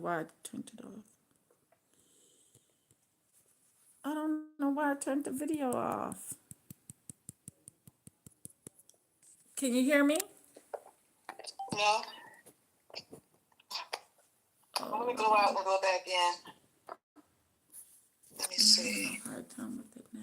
why I turned it off. I don't know why I turned the video off. Can you hear me? No. Let me go out and go back in. Let me I'm having see. a hard time with it now.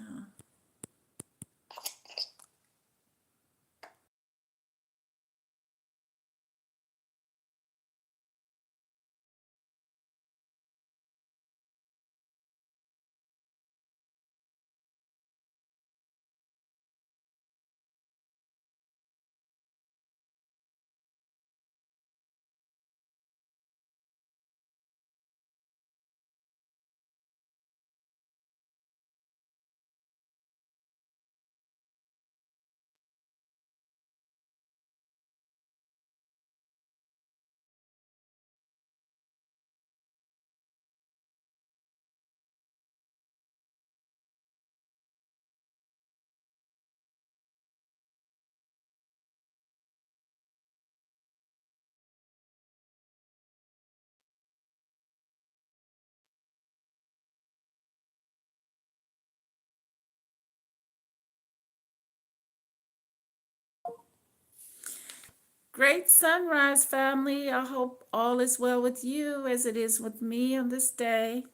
Great sunrise, family. I hope all is well with you as it is with me on this day.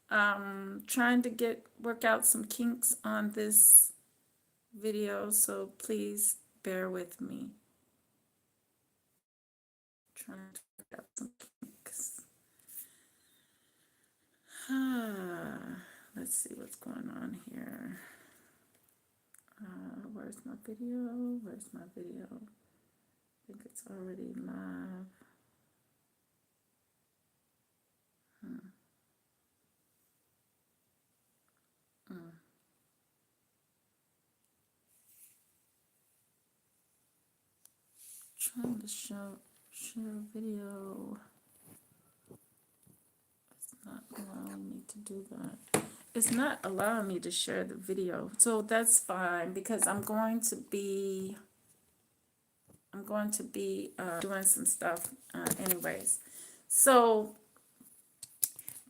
Trying to work out some kinks on this video, so please bear with me. Trying to work out some kinks. Let's see what's going on here. Where's my video? Where's my video? I think it's already live. Trying to share video. It's not allowing me to do that. It's not allowing me to share the video, so that's fine because I'm going to be doing some stuff anyways. So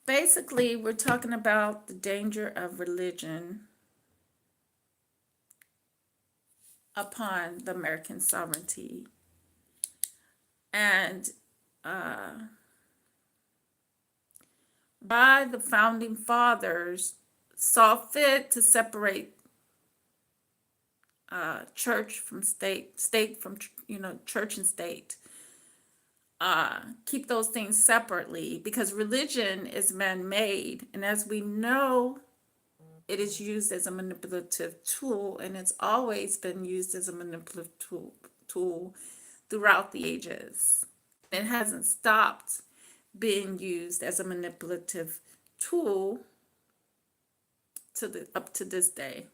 basically, we're talking about the danger of religion upon the American sovereignty. And why the founding fathers saw fit to separate church from state, state from, church and state. Keep those things separately because religion is man-made. And as we know, it is used as a manipulative tool, and it's always been used as a manipulative tool throughout the ages. It hasn't stopped being used as a manipulative tool up to this day.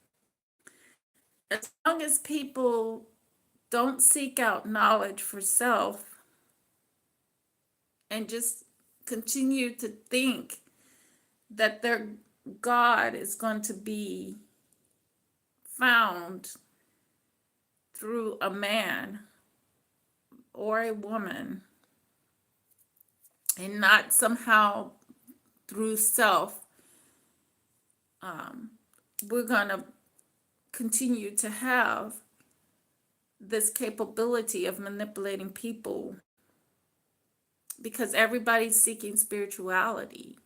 As long as people don't seek out knowledge for self and just continue to think that their God is going to be found through a man or a woman and not somehow through self, we're going to continue to have this capability of manipulating people because everybody's seeking spirituality.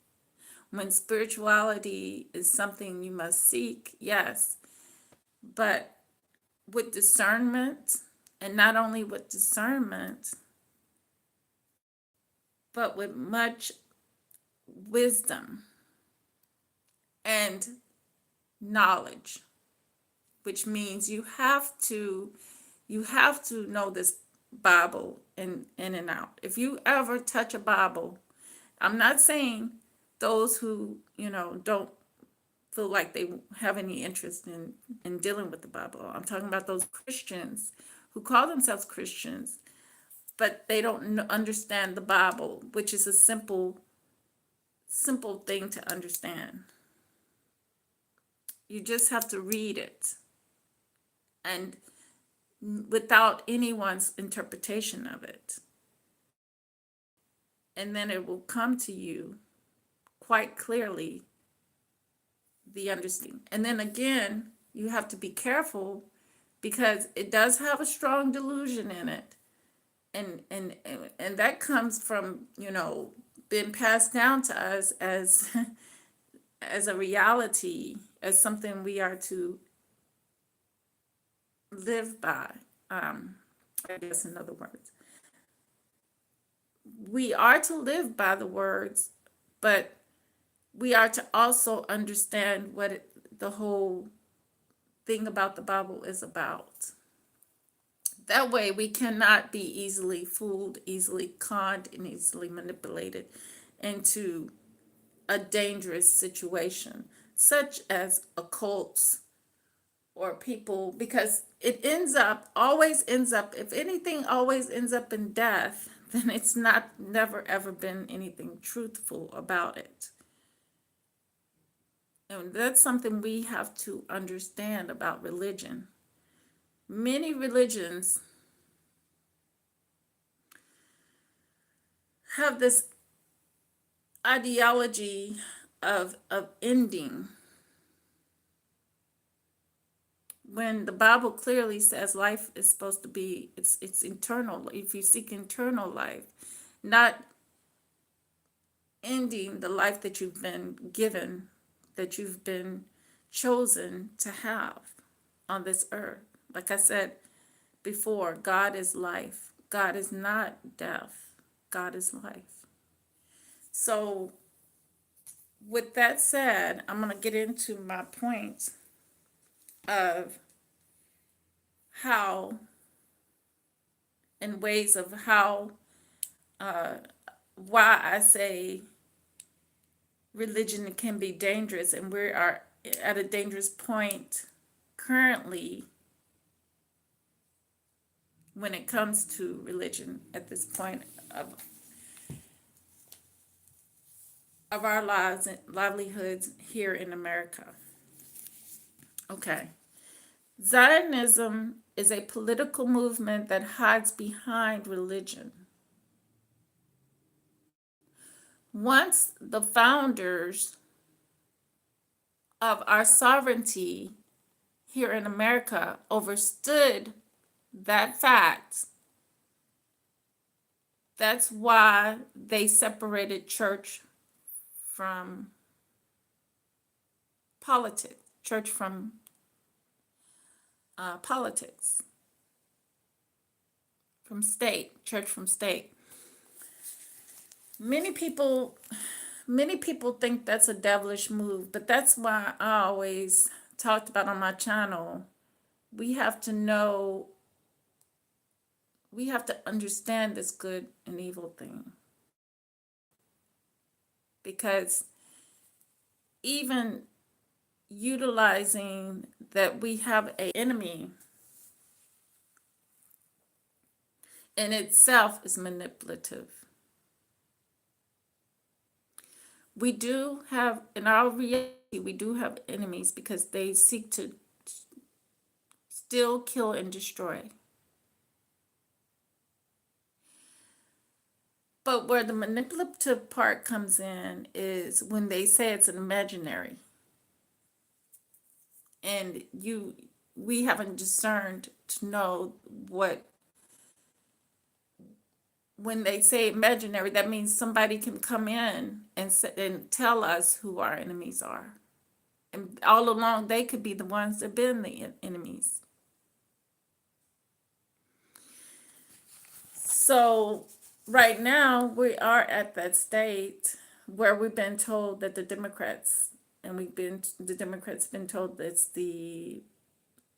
When spirituality is something you must seek, yes, but with discernment, and not only with discernment, but with much wisdom and knowledge, which means you have to know this Bible in and out. If you ever touch a Bible, I'm not saying those who, don't feel like they have any interest in dealing with the Bible. I'm talking about those Christians who call themselves Christians, but they don't understand the Bible, which is a simple thing to understand. You just have to read it, and without anyone's interpretation of it. and then it will come to you quite clearly, the understanding. And then again, you have to be careful because it does have a strong delusion in it. And that comes from, being passed down to us as as a reality, as something we are to live by. Um, I guess in other words, we are to live by the words, but we are to also understand what the whole thing about the Bible is about. That way, we cannot be easily fooled, easily conned, and easily manipulated into a dangerous situation, such as occults or people, because it always ends up, if anything always ends up in death, then it's never ever been anything truthful about it. And that's something we have to understand about religion. Many religions have this ideology of ending, when the Bible clearly says life is supposed to be, it's eternal. If you seek eternal life, not ending the life that you've been given, that you've been chosen to have on this earth. Like I said before, God is life. God is not death. God is life. So with that said, I'm going to get into my points of how, and ways of how, why I say religion can be dangerous, and we are at a dangerous point currently when it comes to religion at this point of our lives and livelihoods here in America. Okay. Zionism is a political movement that hides behind religion. Once the founders of our sovereignty here in America overstood that fact, that's why they separated church from politics, church from politics, from state, church from state. Many people, many people think that's a devilish move, but that's why I always talked about on my channel. We have to know, we have to understand this good and evil thing, because even utilizing that we have a enemy in itself is manipulative. We do have, in our reality, we do have enemies because they seek to steal, kill, and destroy. But where the manipulative part comes in is when they say it's an imaginary. And we haven't discerned to know what, when they say imaginary, that means somebody can come in and tell us who our enemies are. And all along, they could be the ones that have been the enemies. So right now, we are at that state where we've been told that the Democrats, and the Democrats been told that it's the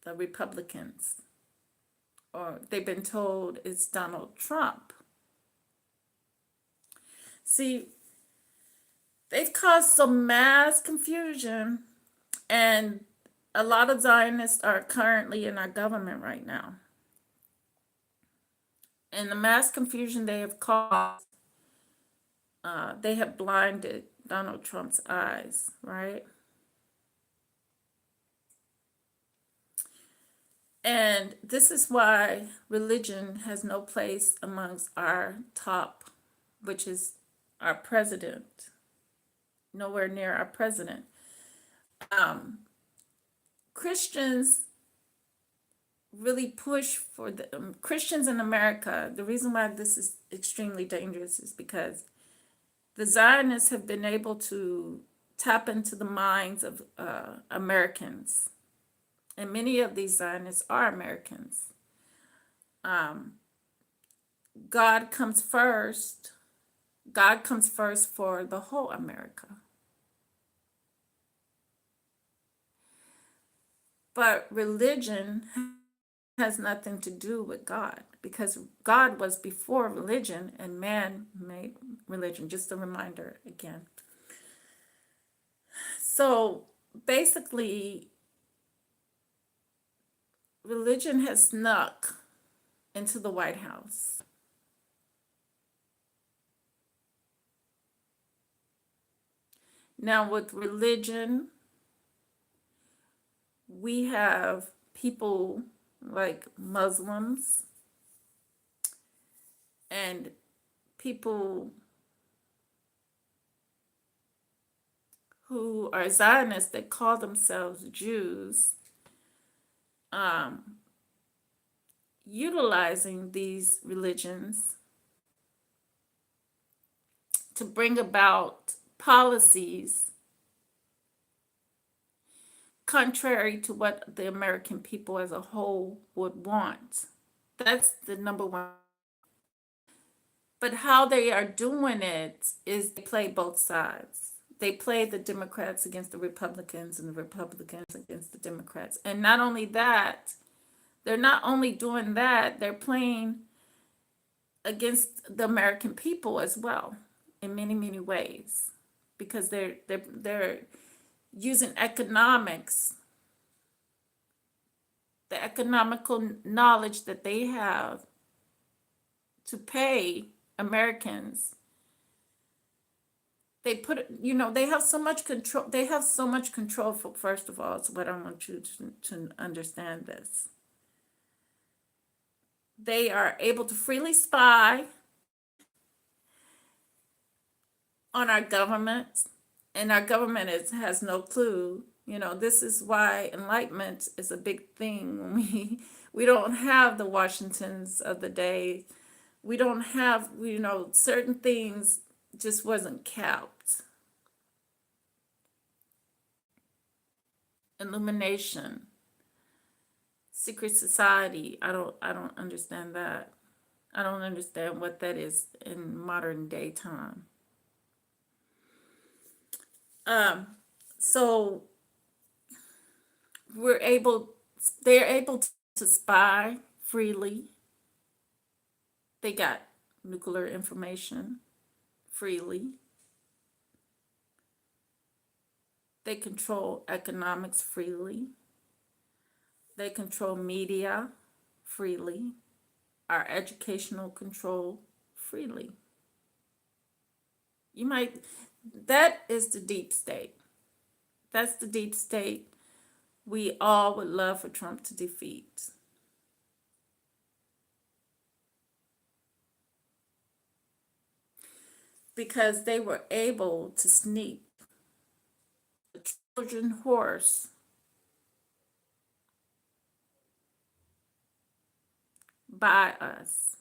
Republicans, or they've been told it's Donald Trump. See, they've caused some mass confusion, and a lot of Zionists are currently in our government right now. And the mass confusion they have caused, they have blinded Donald Trump's eyes, right? And this is why religion has no place amongst our top, which is our president, nowhere near our president. Um, Christians really push for the Christians in America. The reason why this is extremely dangerous is because the Zionists have been able to tap into the minds of Americans, and many of these Zionists are Americans. Um, God comes first. God comes first for the whole America. But religion has nothing to do with God because God was before religion and man made religion. Just a reminder again. So basically, religion has snuck into the White House. Now, with religion, we have people like Muslims and people who are Zionists that call themselves Jews, um, utilizing these religions to bring about policies contrary to what the American people as a whole would want. That's the number one. But how they are doing it is they play both sides. They play the Democrats against the Republicans and the Republicans against the Democrats. And not only that, they're not only doing that, they're playing against the American people as well in many, many ways because they're using economics, the economical knowledge that they have to pay Americans. They put, they have so much control. They have so much control. For, first of all, it's what I want you to understand this. They are able to freely spy on our government, and our government has no clue. This is why enlightenment is a big thing. We don't have the Washingtons of the day. We don't have, certain things just wasn't kept. Illumination, secret society. I don't understand that. I don't understand what that is in modern day time. So we're able they're able to spy freely. They got nuclear information freely. They control economics freely. They control media freely. Our educational control freely. You might, that is the deep state. That's the deep state we all would love for Trump to defeat. Because they were able to sneak the Trojan horse by us.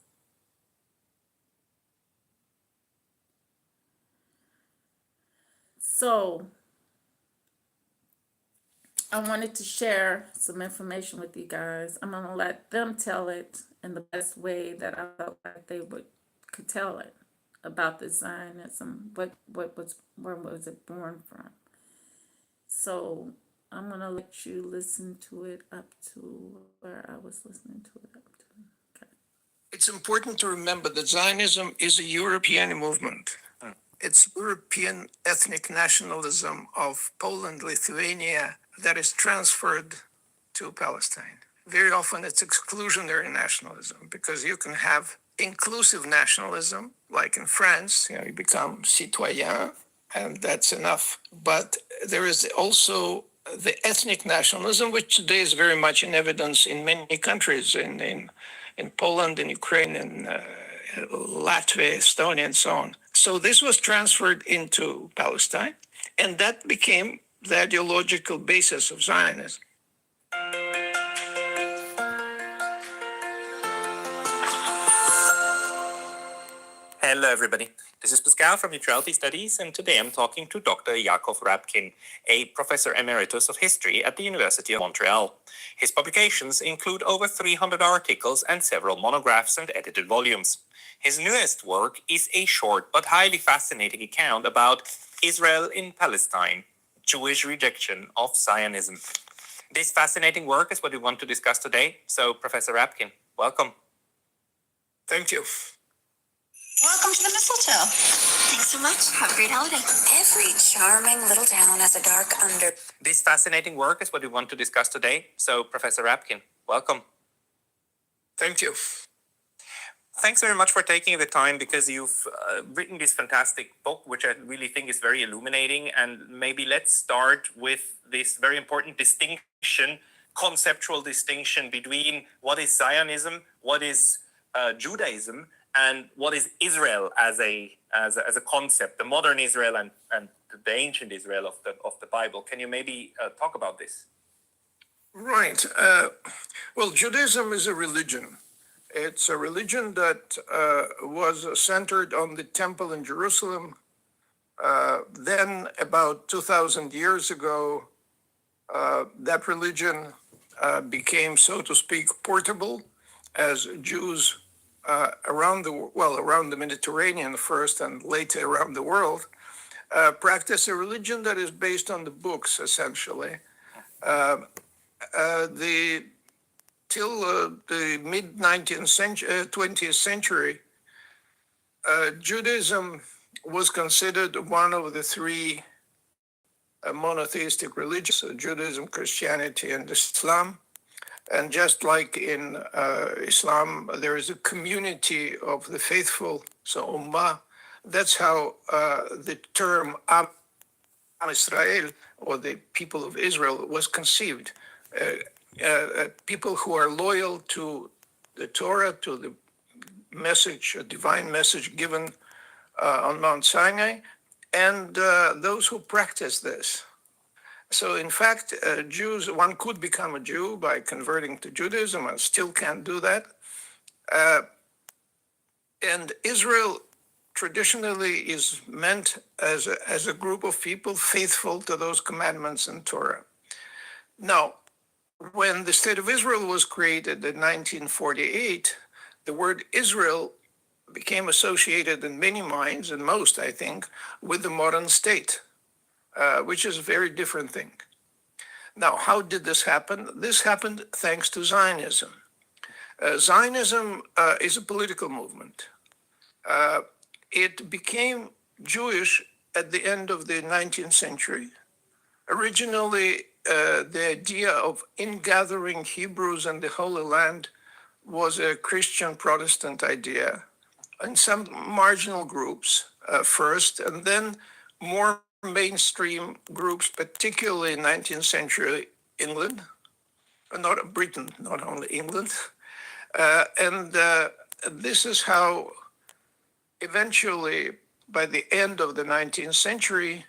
So I wanted to share some information with you guys. I'm gonna let them tell it in the best way that I felt like they could tell it about the Zionism. Where was it born from? So I'm gonna let you listen to it up to where I was listening to it up to. Okay. It's important to remember that Zionism is a European movement. It's European ethnic nationalism of Poland, Lithuania that is transferred to Palestine. Very often it's exclusionary nationalism because you can have inclusive nationalism, like in France, you become citoyen, and that's enough. But there is also the ethnic nationalism, which today is very much in evidence in many countries, in Poland, in Ukraine, in Latvia, Estonia, and so on. So this was transferred into Palestine, and that became the ideological basis of Zionism. Hello, everybody. This is Pascal from Neutrality Studies, and today I'm talking to Dr. Yakov Rabkin, a professor emeritus of history at the University of Montreal. His publications include over 300 articles and several monographs and edited volumes. His newest work is a short but highly fascinating account about Israel in Palestine, Jewish rejection of Zionism. This fascinating work is what we want to discuss today. So, Professor Rabkin, welcome. Thank you. Welcome to the mistletoe. Thanks so much. Have a great holiday. Every charming little town has a dark under. This fascinating work is what we want to discuss today. So, Professor Rabkin, welcome. Thank you. Thanks very much for taking the time, because you've written this fantastic book, which I really think is very illuminating. And maybe let's start with this very important distinction, conceptual distinction between what is Zionism, what is Judaism, and what is Israel as a concept, the modern Israel and the ancient Israel of the Bible. Can you maybe talk about this? Right. Well, Judaism is a religion. It's a religion that was centered on the temple in Jerusalem. Then, about 2,000 years ago, that religion became, so to speak, portable, as Jews around the Mediterranean first and later around the world, practice a religion that is based on the books, essentially. Till the mid-19th century, 20th century, Judaism was considered one of the three monotheistic religions: Judaism, Christianity, and Islam. And just like in Islam, there is a community of the faithful, so Ummah. That's how the term Am Israel, or the people of Israel, was conceived. People who are loyal to the Torah, to the message, a divine message given on Mount Sinai, and those who practice this. So, in fact, Jews, one could become a Jew by converting to Judaism, and still can't do that. And Israel traditionally is meant as a group of people faithful to those commandments in Torah. Now, when the State of Israel was created in 1948, the word Israel became associated in many minds, and most, I think, with the modern state, which is a very different thing. Now, how did this happen? This happened thanks to Zionism. Zionism is a political movement. It became Jewish at the end of the 19th century. Originally, the idea of ingathering Hebrews in the Holy Land was a Christian Protestant idea, in some marginal groups first, and then more mainstream groups, particularly in 19th century England, not Britain, not only England. And this is how eventually, by the end of the 19th century,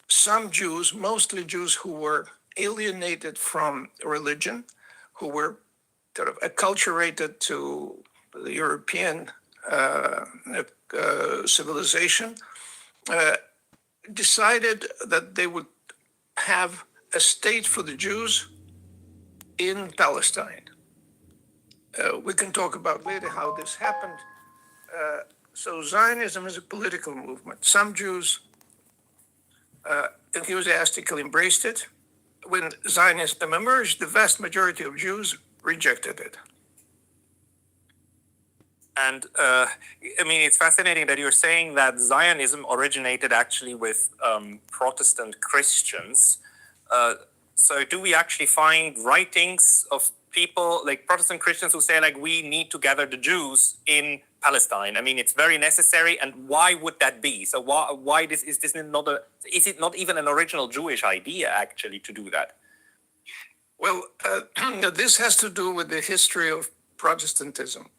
some Jews, mostly Jews who were alienated from religion, who were sort of acculturated to the European civilization, decided that they would have a state for the Jews in Palestine. We can talk about later how this happened. So Zionism is a political movement. Some Jews enthusiastically embraced it. When Zionism emerged, the vast majority of Jews rejected it. And I mean, it's fascinating that you're saying that Zionism originated actually with Protestant Christians. So do we actually find writings of people like Protestant Christians who say, like, we need to gather the Jews in Palestine? I mean, it's very necessary. And why would that be? So why this is it not even an original Jewish idea actually to do that? Well, this has to do with the history of Protestantism.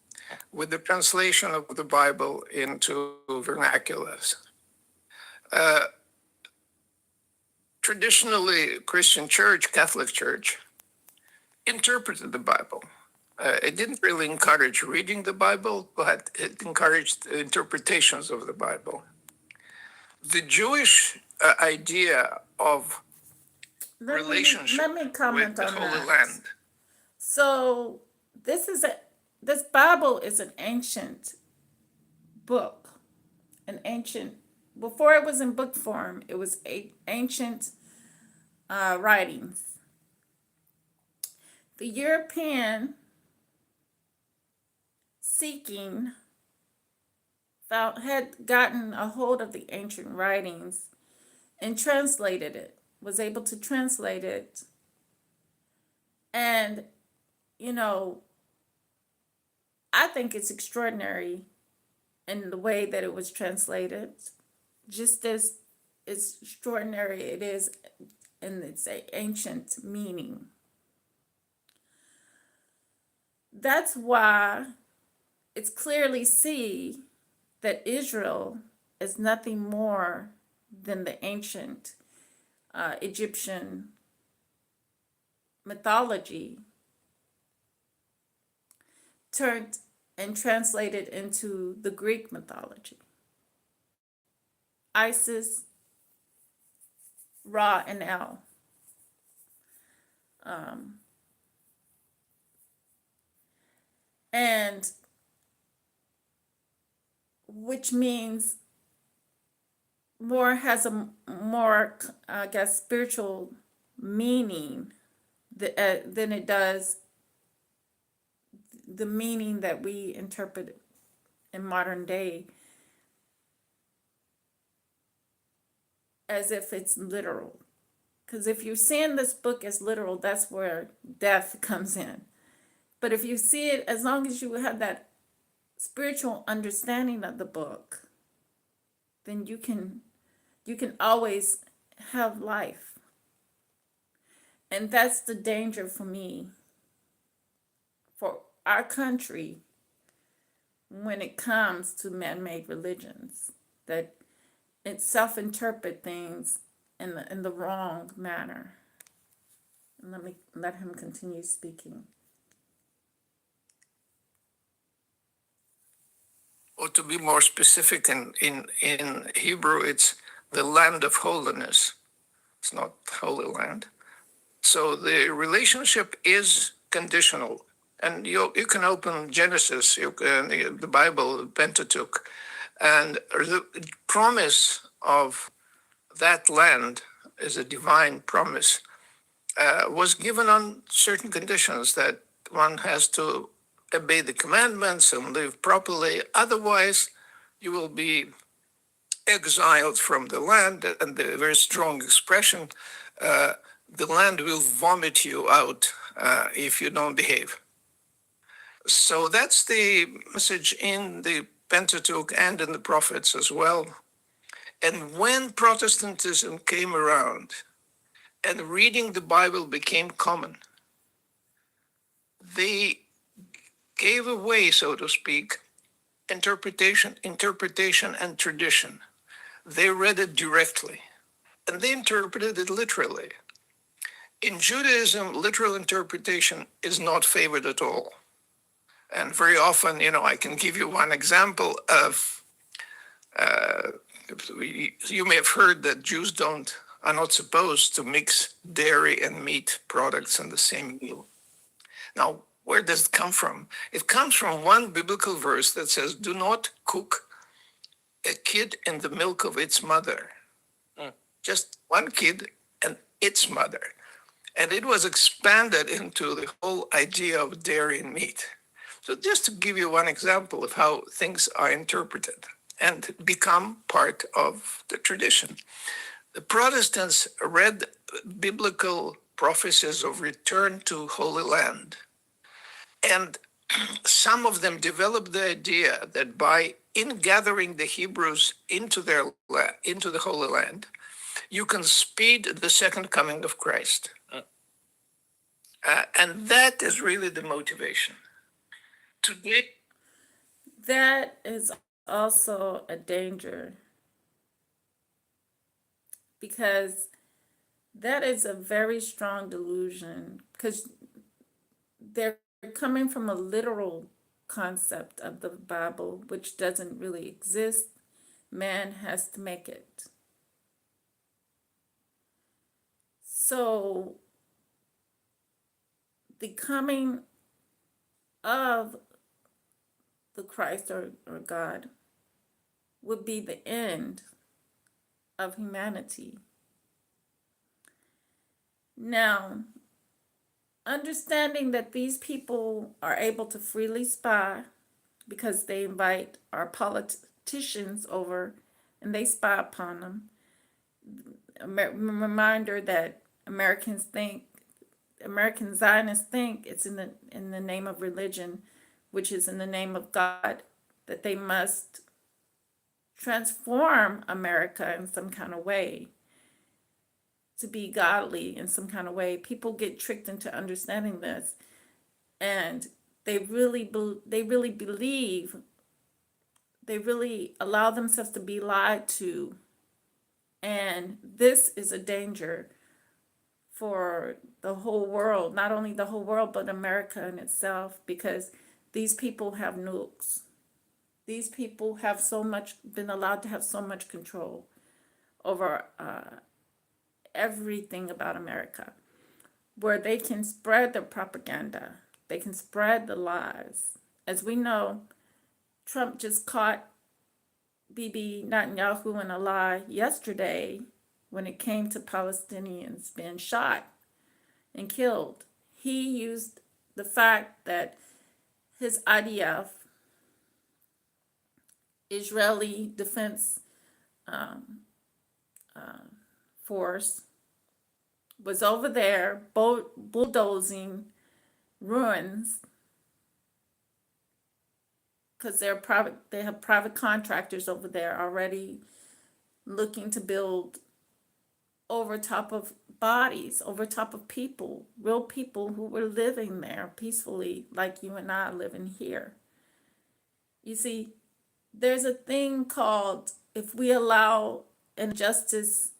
with the translation of the Bible into vernaculars. Traditionally, Christian Church, Catholic Church, interpreted the Bible. It didn't really encourage reading the Bible, but it encouraged interpretations of the Bible. The Jewish idea of relationship let me with comment the on Holy that. Land. So this Bible is an ancient book, before it was in book form, it was ancient writings. The European seeking had gotten a hold of the ancient writings and translated it, was able to translate it. And, you know, I think it's extraordinary in the way that it was translated, just as it's extraordinary it is in its ancient meaning. That's why it's clearly see that Israel is nothing more than the ancient Egyptian mythology turned and translated into the Greek mythology. Isis, Ra, and El. And which means has a more, I guess, spiritual meaning than it does the meaning that we interpret in modern day as if it's literal. Because if you're seeing this book as literal, that's where death comes in. But if you see it, as long as you have that spiritual understanding of the book, then you can always have life. And that's the danger for me, for our country, when it comes to man-made religions, that it self-interpret things in the wrong manner. And let him continue speaking. Or to be more specific, in Hebrew, it's the land of holiness. It's not Holy Land. So the relationship is conditional. And you can open Genesis, the Bible, Pentateuch, and the promise of that land is a divine promise, was given on certain conditions, that one has to obey the commandments and live properly. Otherwise, you will be exiled from the land. And the very strong expression, the land will vomit you out if you don't behave. So that's the message in the Pentateuch and in the prophets as well. And when Protestantism came around and reading the Bible became common, they gave away, so to speak, interpretation, and tradition. They read it directly, and they interpreted it literally. In Judaism, literal interpretation is not favored at all. And very often, I can give you one example of, you may have heard that Jews are not supposed to mix dairy and meat products in the same meal. Now, where does it come from? It comes from one biblical verse that says, do not cook a kid in the milk of its mother. Just one kid and its mother. And it was expanded into the whole idea of dairy and meat. So just to give you one example of how things are interpreted and become part of the tradition. The Protestants read biblical prophecies of return to Holy Land. And some of them developed the idea that by gathering the Hebrews into the Holy Land, you can speed the second coming of Christ. And that is really the motivation. Today, that is also a danger because that is a very strong delusion because they're coming from a literal concept of the Bible, which doesn't really exist. Man has to make it. So the coming of the Christ or God would be the end of humanity. Now, understanding that these people are able to freely spy because they invite our politicians over and they spy upon them. Reminder that American Zionists think it's in the name of religion, which is in the name of God, that they must transform America in some kind of way to be godly in some kind of way. People get tricked into understanding this, and they really believe, they really allow themselves to be lied to, and this is a danger for the whole world, not only the whole world, but America in itself, because these people have nukes. These people have been allowed to have so much control over everything about America, where they can spread the propaganda, they can spread the lies. As we know, Trump just caught Bibi Netanyahu in a lie yesterday when it came to Palestinians being shot and killed. He used the fact that his IDF, Israeli Defense Force, was over there bulldozing ruins because they have private contractors over there already looking to build over top of bodies, over top of people, real people who were living there peacefully like you and I living here. You see, there's a thing called, if we allow injustice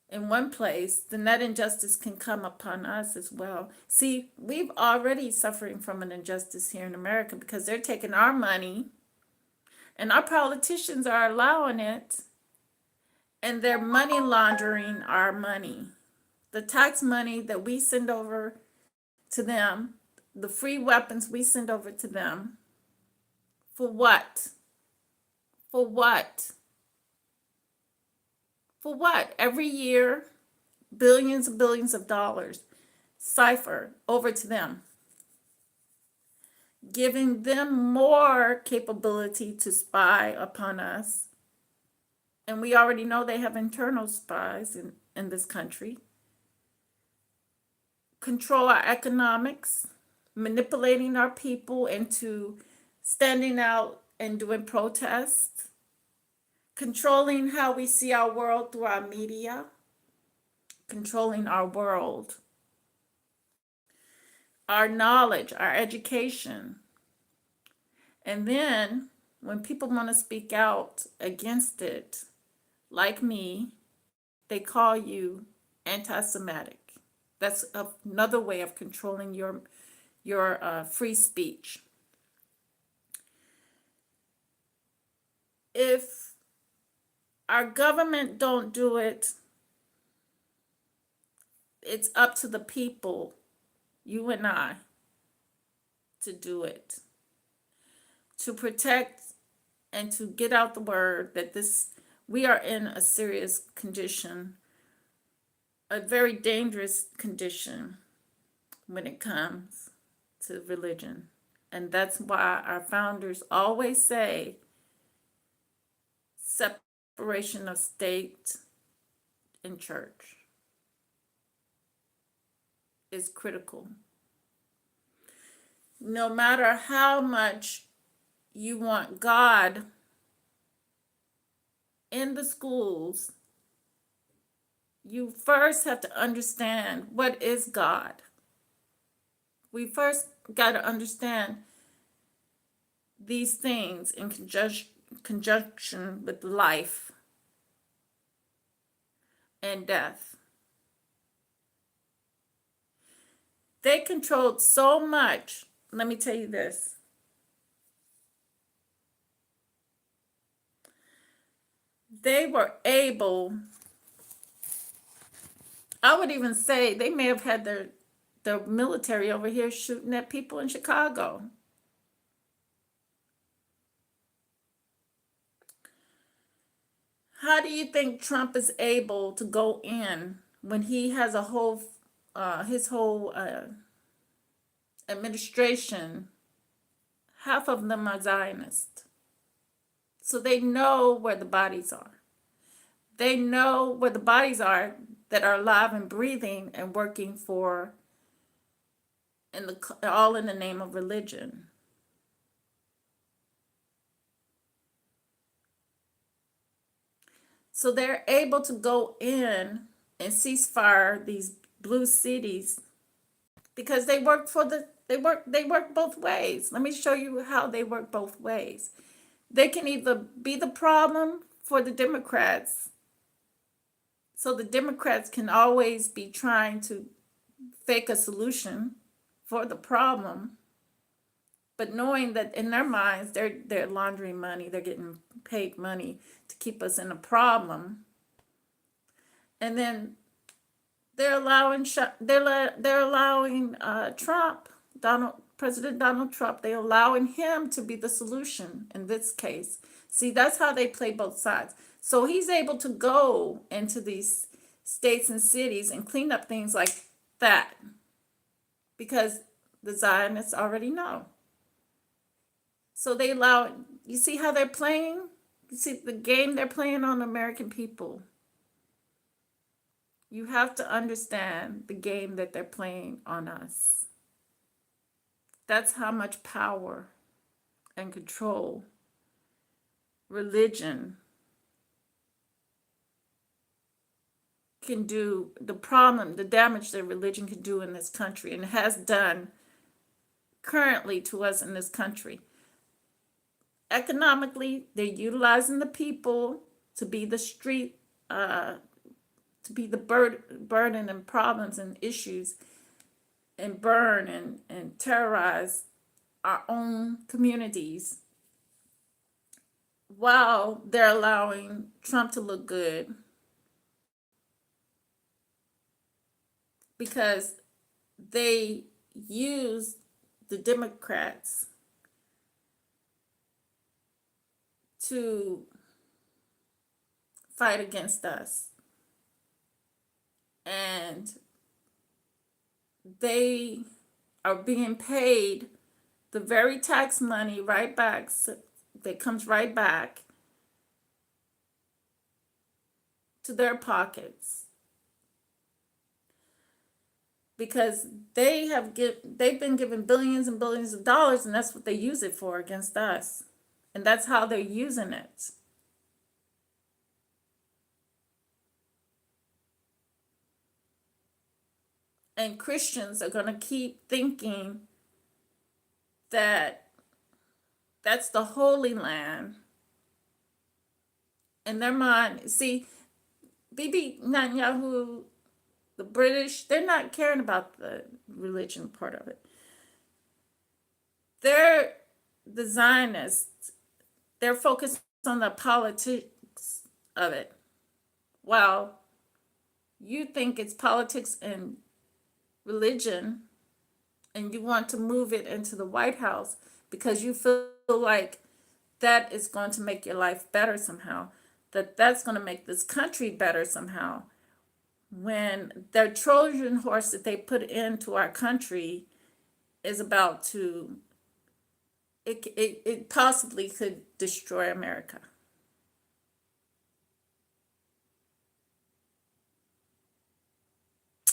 in one place, then that injustice can come upon us as well. See, we've already suffering from an injustice here in America because they're taking our money and our politicians are allowing it, and they're money laundering our money. The tax money that we send over to them, the free weapons we send over to them, for what? For what? For what? Every year, billions and billions of dollars cipher over to them, giving them more capability to spy upon us. And we already know they have internal spies in this country. Control our economics, manipulating our people into standing out and doing protests, controlling how we see our world through our media, controlling our world, our knowledge, our education. And then when people want to speak out against it, like me, they call you anti-Semitic. That's another way of controlling your free speech. If our government don't do it, it's up to the people, you and I, to do it, to protect and to get out the word that we are in a serious condition, a very dangerous condition when it comes to religion. And that's why our founders always say separation of state and church is critical. No matter how much you want God in the schools, you first have to understand what is God. We first got to understand these things in conjunction with life and death. They controlled so much. Let me tell you this. They were able, I would even say they may have had their military over here shooting at people in Chicago. How do you think Trump is able to go in when he has a whole, his whole administration, half of them are Zionists. So they know where the bodies are. They know where the bodies are that are alive and breathing and working for, all in the name of religion. So they're able to go in and ceasefire these blue cities because they work both ways. Let me show you how they work both ways. They can either be the problem for the Democrats, so the Democrats can always be trying to fake a solution for the problem, but knowing that in their minds they're laundering money, they're getting paid money to keep us in a problem, and then they're allowing Trump, President Donald Trump, they're allowing him to be the solution in this case. See, that's how they play both sides. So he's able to go into these states and cities and clean up things like that because the Zionists already know. So they allow, you see how they're playing? You see the game they're playing on American people. You have to understand the game that they're playing on us. That's how much power and control religion can do, the damage that religion can do in this country and has done currently to us in this country. Economically, they're utilizing the people to be the street, to be the burden and problems and issues and burn and terrorize our own communities while they're allowing Trump to look good because they use the Democrats to fight against us. And they are being paid the very tax money right back, that comes right back to their pockets because they've been given billions and billions of dollars, and that's what they use it for against us, and that's how they're using it. And Christians are going to keep thinking that that's the Holy Land. In their mind, see, Bibi Netanyahu, the British, they're not caring about the religion part of it. They're the Zionists. They're focused on the politics of it. While you think it's politics and religion, and you want to move it into the White House because you feel like that is going to make your life better somehow, that's going to make this country better somehow, when their Trojan horse that they put into our country is about to, it possibly could destroy America.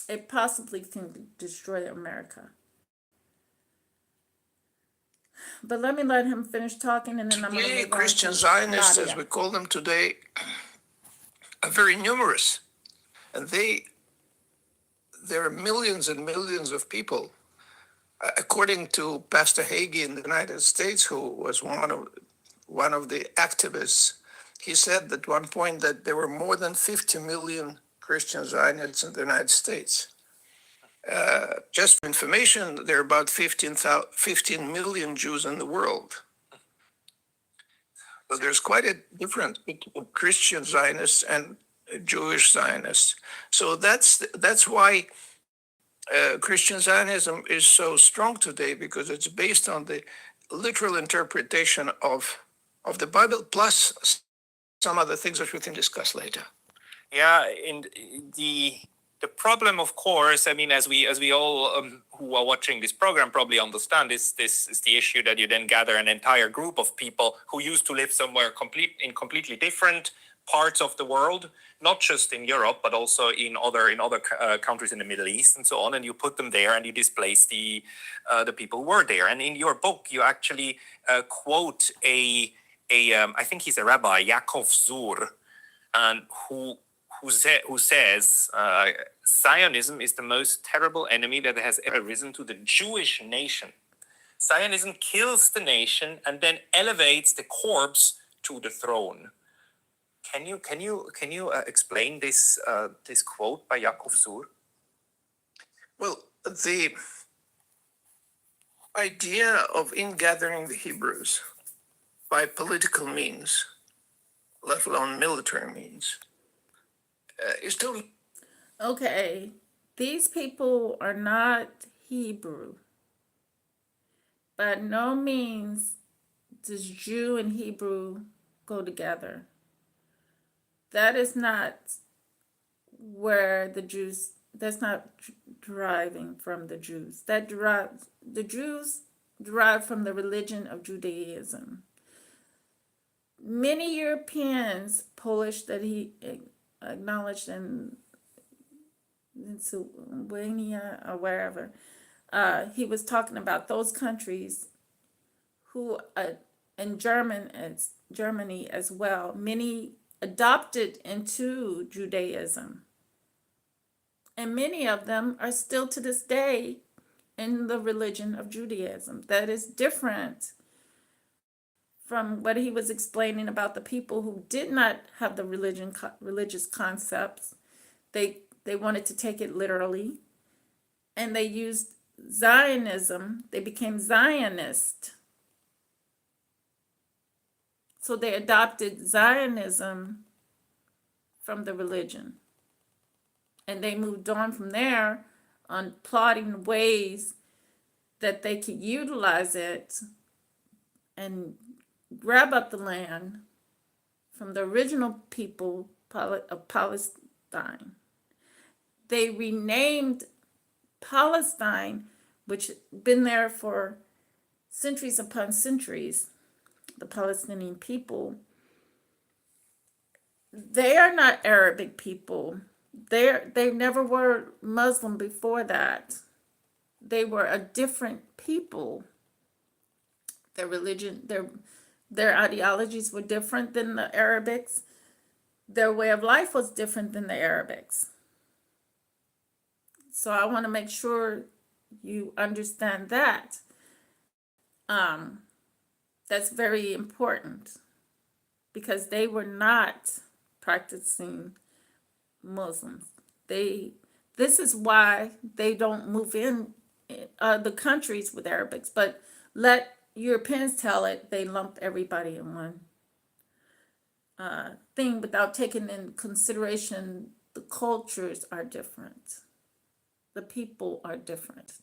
It possibly can destroy America. But let him finish talking, and then I'm going to move on Christian to Zionists, as Nadia. we call them today, are very numerous, and there are millions and millions of people. According to Pastor Hagee in the United States, who was one of the activists, he said at one point that there were more than 50 million Christian Zionists in the United States. Just for information, there are about 15 million Jews in the world. So there's quite a difference between Christian Zionists and Jewish Zionists. So that's why Christian Zionism is so strong today, because it's based on the literal interpretation of the Bible, plus some other things which we can discuss later. Yeah, and the problem, of course, I mean, as we all who are watching this program probably understand, this is the issue that you then gather an entire group of people who used to live somewhere completely different parts of the world, not just in Europe, but also in other countries in the Middle East and so on, and you put them there and you displace the people who were there. And in your book, you actually quote I think he's a rabbi, Yaakov Zur, and who says Zionism is the most terrible enemy that has ever risen to the Jewish nation. Zionism kills the nation and then elevates the corpse to the throne. Can you explain this quote by Yaakov Zur? Well, the idea of ingathering the Hebrews by political means, let alone military means, is totally. Okay, these people are not Hebrew. By no means does Jew and Hebrew go together. That is not where that's not deriving from the Jews. The Jews derive from the religion of Judaism. Many Europeans, Polish that he acknowledged in Lithuania or wherever, he was talking about those countries who, and Germany as well, many adopted into Judaism. And many of them are still to this day in the religion of Judaism. That is different from what he was explaining about the people who did not have the religious concepts. They wanted to take it literally, and they used Zionism. They became Zionist. So they adopted Zionism from the religion. And they moved on from there on plotting ways that they could utilize it and grab up the land from the original people of Palestine. They renamed Palestine, which had been there for centuries upon centuries, the Palestinian people. They are not Arabic people. They never were Muslim before that. They were a different people. Their religion, their ideologies were different than the Arabics. Their way of life was different than the Arabics. So I want to make sure you understand that. That's very important, because they were not practicing Muslims. This is why they don't move in the countries with Arabics, but let Europeans tell it, they lump everybody in one thing without taking in consideration the cultures are different. The people are different,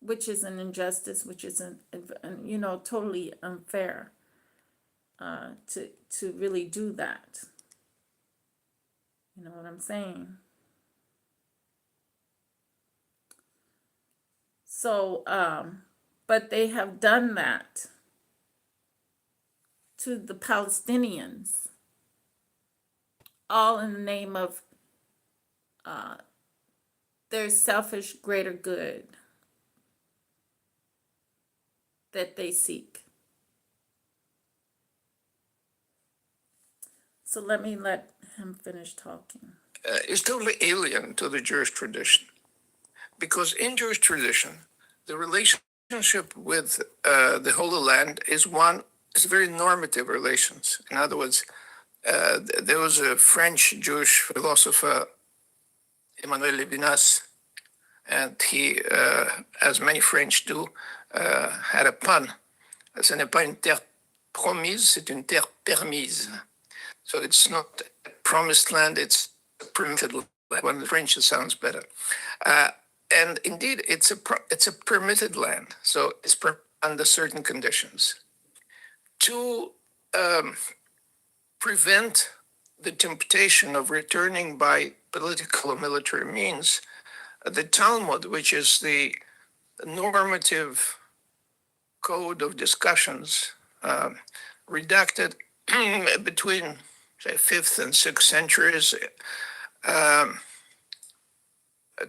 which is an injustice, which is totally unfair to really do that. You know what I'm saying? So, but they have done that to the Palestinians, all in the name of their selfish greater good that they seek. So let him finish talking. Is totally alien to the Jewish tradition. Because in Jewish tradition, the relationship with the Holy Land is very normative relations. In other words, there was a French Jewish philosopher, Emmanuel Levinas, and he, as many French do, had a pun. Ce n'est pas une terre promise, c'est une terre permise. So it's not a promised land, it's a permitted land. When the French, it sounds better. And indeed, it's a permitted land, so it's under certain conditions. To prevent the temptation of returning by political or military means, the Talmud, which is the normative code of discussions redacted between, say, 5th and 6th centuries,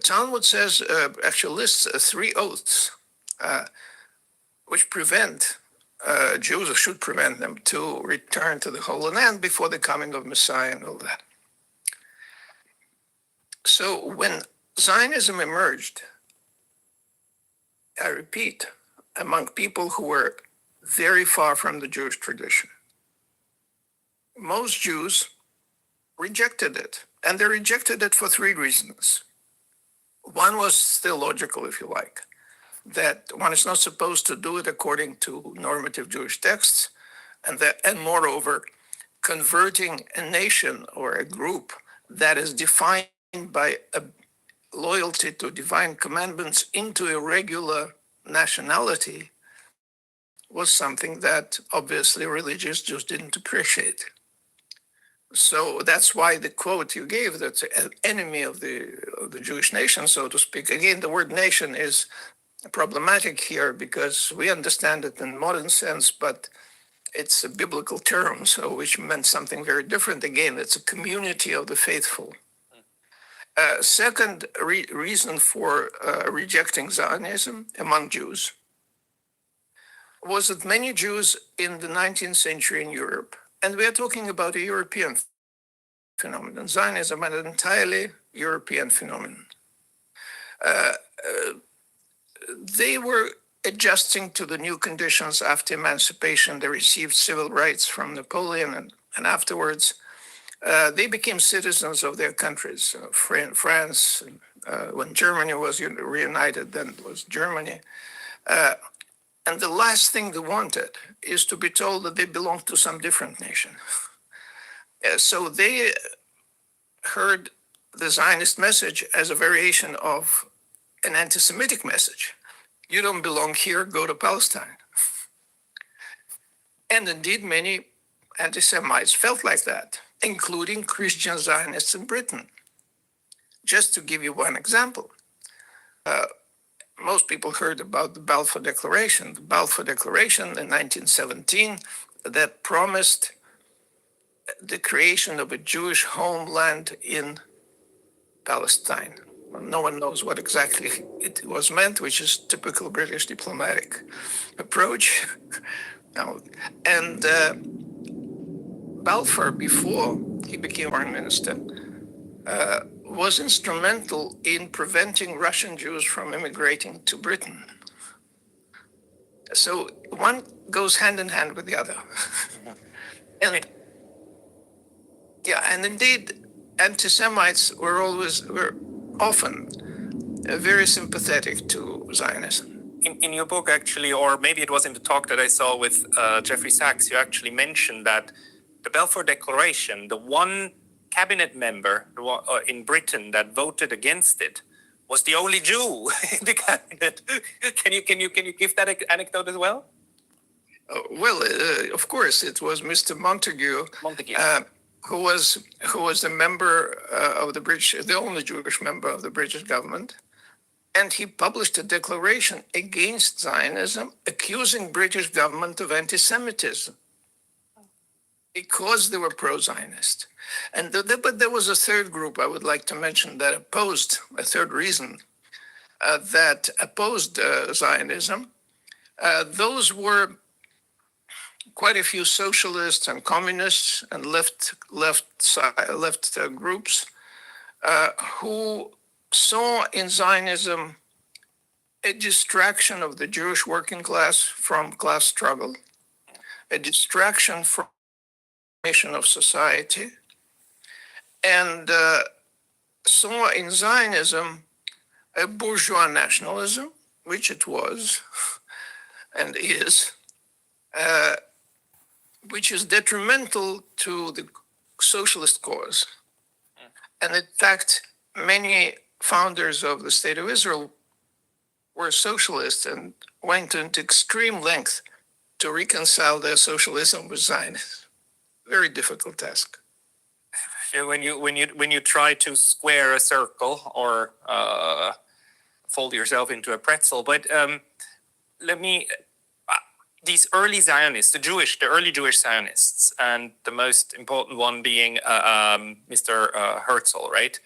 Talmud says, actually lists 3 oaths which prevent Jews, or should prevent them, to return to the Holy Land before the coming of Messiah and all that. So when Zionism emerged, I repeat, among people who were very far from the Jewish tradition, most Jews rejected it. And they rejected it for 3 reasons. One was theological, if you like, that one is not supposed to do it according to normative Jewish texts, and moreover, converting a nation or a group that is defined by a loyalty to divine commandments into a regular nationality was something that obviously religious Jews didn't appreciate. So that's why the quote you gave, that's an enemy of the Jewish nation, so to speak. Again, the word nation is problematic here because we understand it in modern sense, but it's a biblical term, so which meant something very different. Again, it's a community of the faithful. Second reason for rejecting Zionism among Jews was that many Jews in the 19th century in Europe, and we are talking about a European phenomenon. Zionism is an entirely European phenomenon. They were adjusting to the new conditions after emancipation. They received civil rights from Napoleon, and afterwards they became citizens of their countries. France, when Germany was reunited, then it was Germany. And the last thing they wanted is to be told that they belonged to some different nation. So they heard the Zionist message as a variation of an anti-Semitic message. You don't belong here, go to Palestine. And indeed, many anti-Semites felt like that, including Christian Zionists in Britain. Just to give you one example, most people heard about the Balfour Declaration. The Balfour Declaration in 1917 that promised the creation of a Jewish homeland in Palestine. Well, no one knows what exactly it was meant, which is typical British diplomatic approach. And Balfour, before he became foreign minister, was instrumental in preventing Russian Jews from immigrating to Britain. So one goes hand in hand with the other. And yeah, and indeed, anti-Semites were often very sympathetic to Zionism. In your book, actually, or maybe it was in the talk that I saw with Jeffrey Sachs, you actually mentioned that the Balfour Declaration, the one cabinet member in Britain that voted against it, was the only Jew in the cabinet. Can you give that anecdote as well? Of course, it was Mr. Montague. Who was a member of the British, the only Jewish member of the British government, and he published a declaration against Zionism, accusing British government of anti-Semitism because they were pro-Zionist. And but there was a third group I would like to mention that opposed, a third reason that opposed Zionism. Those were quite a few socialists and communists and left groups who saw in Zionism a distraction of the Jewish working class from class struggle, a distraction from the mission of society, and saw in Zionism a bourgeois nationalism, which it was and is, which is detrimental to the socialist cause. And in fact, many founders of the State of Israel were socialists and went into extreme length to reconcile their socialism with Zionism. Very difficult task. Yeah, when you try to square a circle or fold yourself into a pretzel, but let me. These early Zionists, the early Jewish Zionists, and the most important one being Mr. Herzl, right?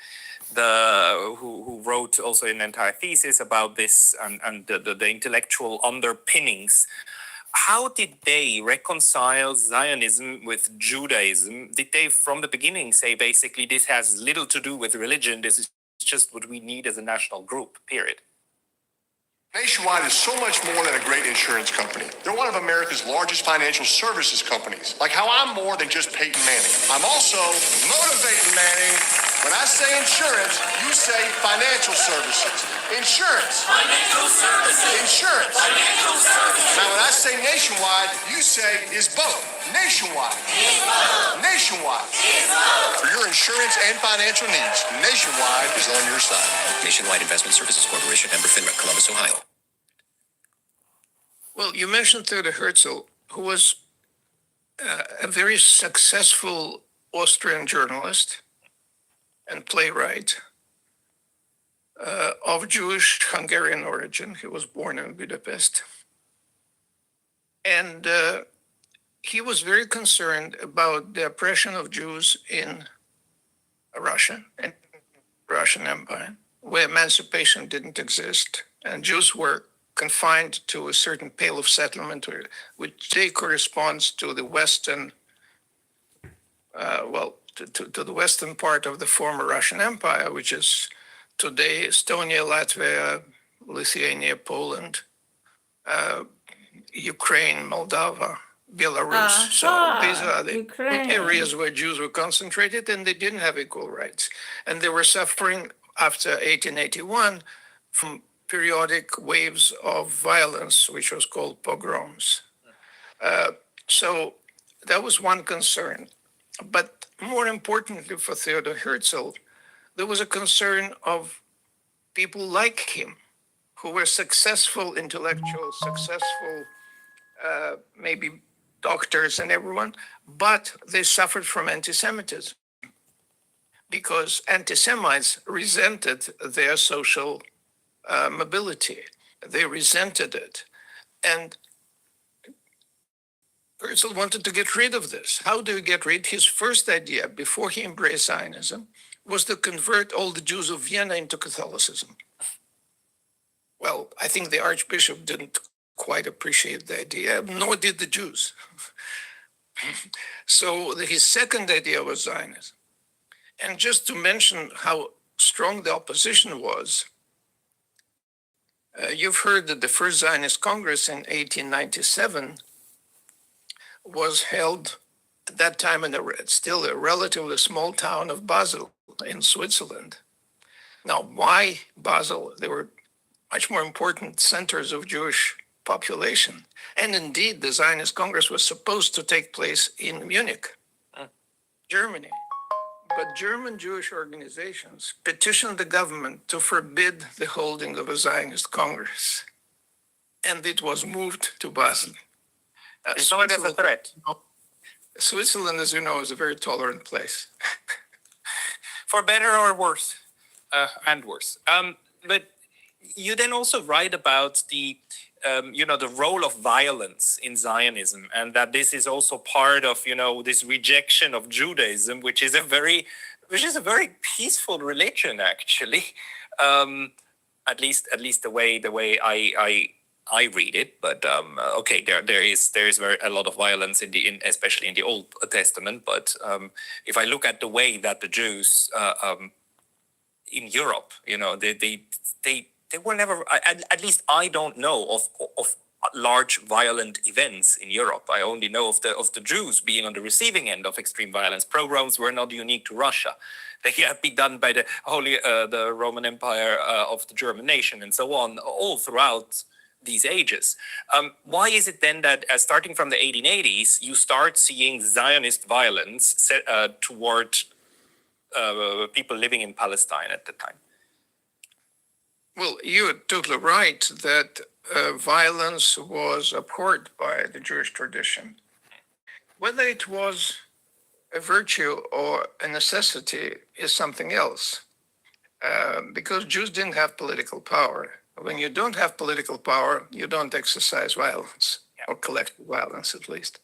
Who wrote also an entire thesis about this and the intellectual underpinnings. How did they reconcile Zionism with Judaism? Did they, from the beginning, say basically this has little to do with religion, this is just what we need as a national group, period? Nationwide is so much more than a great insurance company. They're one of America's largest financial services companies. Like how I'm more than just Peyton Manning. I'm also motivating Manning. When I say insurance, you say financial services. Insurance. Financial services. Insurance. Financial services. Now when I say nationwide, you say is both. Nationwide. Is both. Nationwide. Is both. For your insurance and financial needs, Nationwide is on your side. Nationwide Investment Services Corporation, member FINRA, Columbus, Ohio. Well, you mentioned Theodor Herzl, who was a very successful Austrian journalist and playwright of Jewish Hungarian origin. He was born in Budapest. And he was very concerned about the oppression of Jews in Russia and Russian Empire, where emancipation didn't exist, and Jews were confined to a certain pale of settlement, which today corresponds to the western, to the western part of the former Russian Empire, which is today Estonia, Latvia, Lithuania, Poland, Ukraine, Moldova, Belarus. So these are the Ukraine. areas where Jews were concentrated, and they didn't have equal rights. And they were suffering after 1881 from periodic waves of violence, which was called pogroms. So that was one concern. But more importantly for Theodor Herzl, there was a concern of people like him, who were successful intellectuals, successful maybe doctors and everyone, but they suffered from anti-Semitism because anti-Semites resented their social mobility. They resented it. And Herzl wanted to get rid of this. How do you get rid? His first idea, before he embraced Zionism, was to convert all the Jews of Vienna into Catholicism. Well, I think the Archbishop didn't quite appreciate the idea, nor did the Jews. So his second idea was Zionism. And just to mention how strong the opposition was, you've heard that the first Zionist Congress in 1897 was held at that time in still a relatively small town of Basel in Switzerland. Now, why Basel? There were much more important centers of Jewish population. And indeed, the Zionist Congress was supposed to take place in Munich, Germany. But German Jewish organizations petitioned the government to forbid the holding of a Zionist Congress. And it was moved to Basel. You saw it as a threat. Switzerland, as you know, is a very tolerant place. For better or worse, and worse. But you then also write about the role of violence in Zionism, and that this is also part of, this rejection of Judaism, which is a very peaceful religion, actually. At least the way I read it. But okay, there is a lot of violence especially in the Old Testament. But if I look at the way that the Jews in Europe, they They were never, at least I don't know of large violent events in Europe. I only know of the Jews being on the receiving end of extreme violence. Pogroms were not unique to Russia. They have been done by the Roman Empire of the German nation and so on, all throughout these ages. Why is it then that starting from the 1880s, you start seeing Zionist violence toward people living in Palestine at the time? Well, you're totally right that violence was abhorred by the Jewish tradition. Whether it was a virtue or a necessity is something else, because Jews didn't have political power. When you don't have political power, you don't exercise violence, or collective violence at least.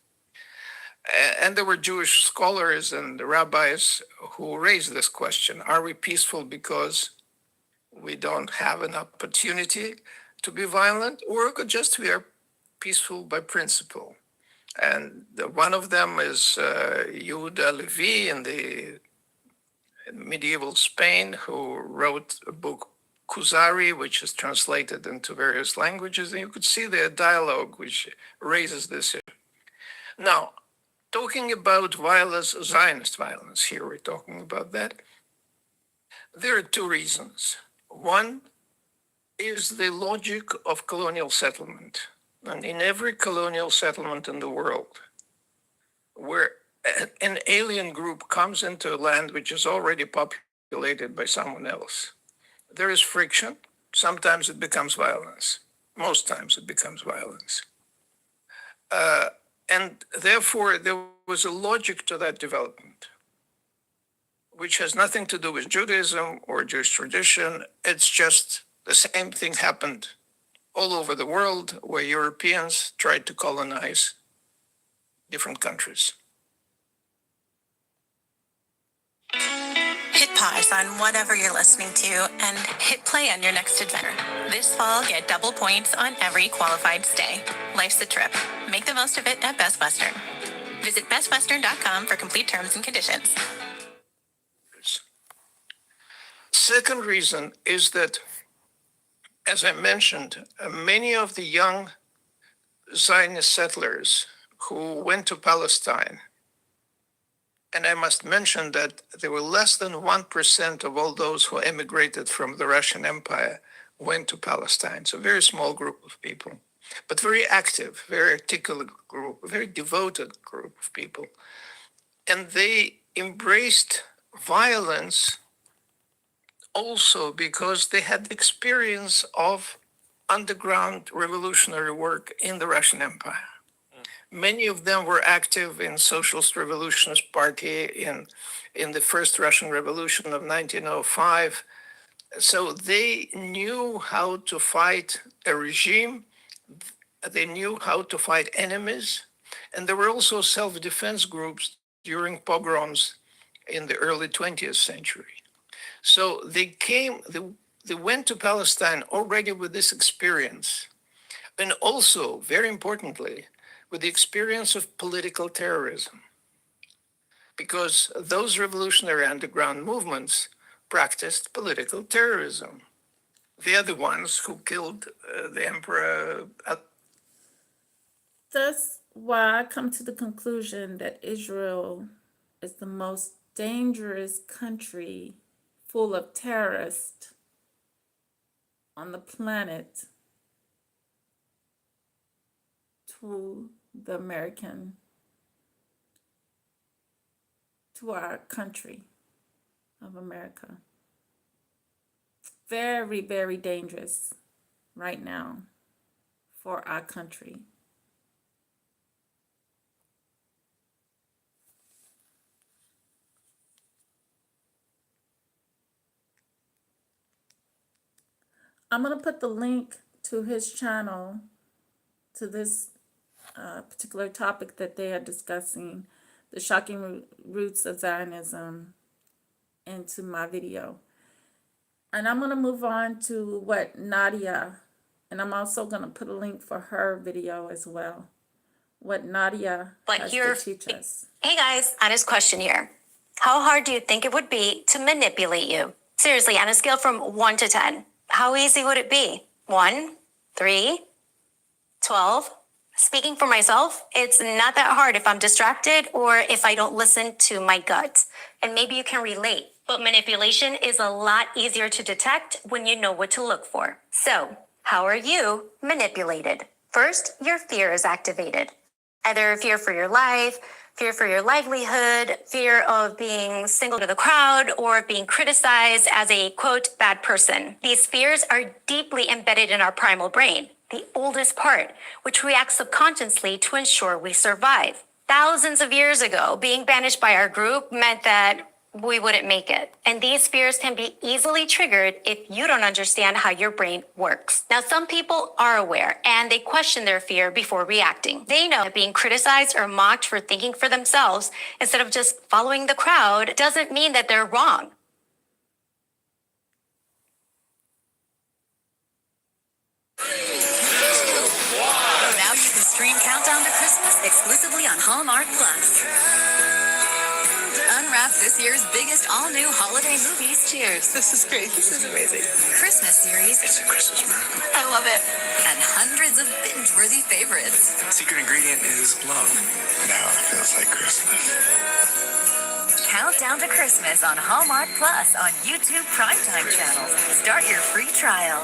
And there were Jewish scholars and rabbis who raised this question: are we peaceful because we don't have an opportunity to be violent, or just we are peaceful by principle? And one of them is Yehuda Levi in the medieval Spain, who wrote a book, Kuzari, which is translated into various languages. And you could see the dialogue which raises this issue. Now, talking about violence, Zionist violence, here we're talking about that. There are two reasons. One is the logic of colonial settlement. And in every colonial settlement in the world, where an alien group comes into a land which is already populated by someone else, there is friction. Sometimes it becomes violence. Most times it becomes violence. And therefore, there was a logic to that development, which has nothing to do with Judaism or Jewish tradition. It's just the same thing happened all over the world where Europeans tried to colonize different countries. Hit pause on whatever you're listening to and hit play on your next adventure. This fall, get double points on every qualified stay. Life's a trip. Make the most of it at Best Western. Visit bestwestern.com for complete terms and conditions. Second reason is that, as I mentioned, many of the young Zionist settlers who went to Palestine, and I must mention that there were less than 1% of all those who emigrated from the Russian Empire went to Palestine. So a very small group of people, but very active, very articulate group, a very devoted group of people. And they embraced violence also because they had the experience of underground revolutionary work in the Russian Empire. Many of them were active in Socialist Revolutionist Party in the first Russian Revolution of 1905. So they knew how to fight a regime. They knew how to fight enemies. And there were also self-defense groups during pogroms in the early 20th century. So they went to Palestine already with this experience. And also, very importantly, with the experience of political terrorism, because those revolutionary underground movements practiced political terrorism. They are the ones who killed the emperor. That's why I come to the conclusion that Israel is the most dangerous country full of terrorists on the planet to the American, to our country of America. Very, very dangerous right now for our country. I'm going to put the link to his channel, to this particular topic that they are discussing, the shocking roots of Zionism, into my video. And I'm going to move on to what Nadia, and I'm also going to put a link for her video as well, what Nadia has to teach us. Hey guys, honest question here. How hard do you think it would be to manipulate you? Seriously, on a scale from 1 to 10. How easy would it be? 1, 3, 12. Speaking for myself, it's not that hard if I'm distracted or if I don't listen to my gut. And maybe you can relate. But manipulation is a lot easier to detect when you know what to look for. So, how are you manipulated? First, your fear is activated. Either fear for your life, fear for your livelihood, fear of being singled to the crowd, or being criticized as a, quote, bad person. These fears are deeply embedded in our primal brain, the oldest part, which reacts subconsciously to ensure we survive. Thousands of years ago, being banished by our group meant that we wouldn't make it. And these fears can be easily triggered if you don't understand how your brain works. Now, some people are aware and they question their fear before reacting. They know that being criticized or mocked for thinking for themselves instead of just following the crowd doesn't mean that they're wrong. Now you can stream Countdown to Christmas exclusively on Hallmark Plus. Unwrap this year's biggest all-new holiday movies. Cheers. This is great. This is amazing. Christmas series. It's a Christmas miracle. I love it. And hundreds of binge-worthy favorites. Secret ingredient is love. Now it feels like Christmas. Countdown to Christmas on Hallmark Plus on YouTube Primetime channels. Start your free trial.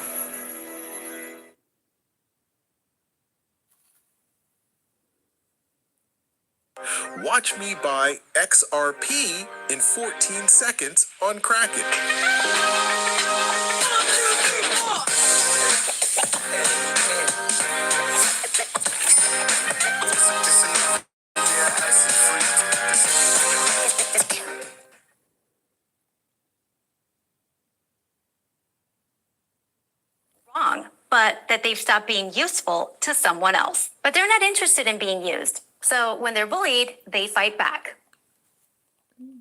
Watch me buy XRP in 14 seconds on Kraken. Wrong, but that they've stopped being useful to someone else. But they're not interested in being used. So when they're bullied, they fight back.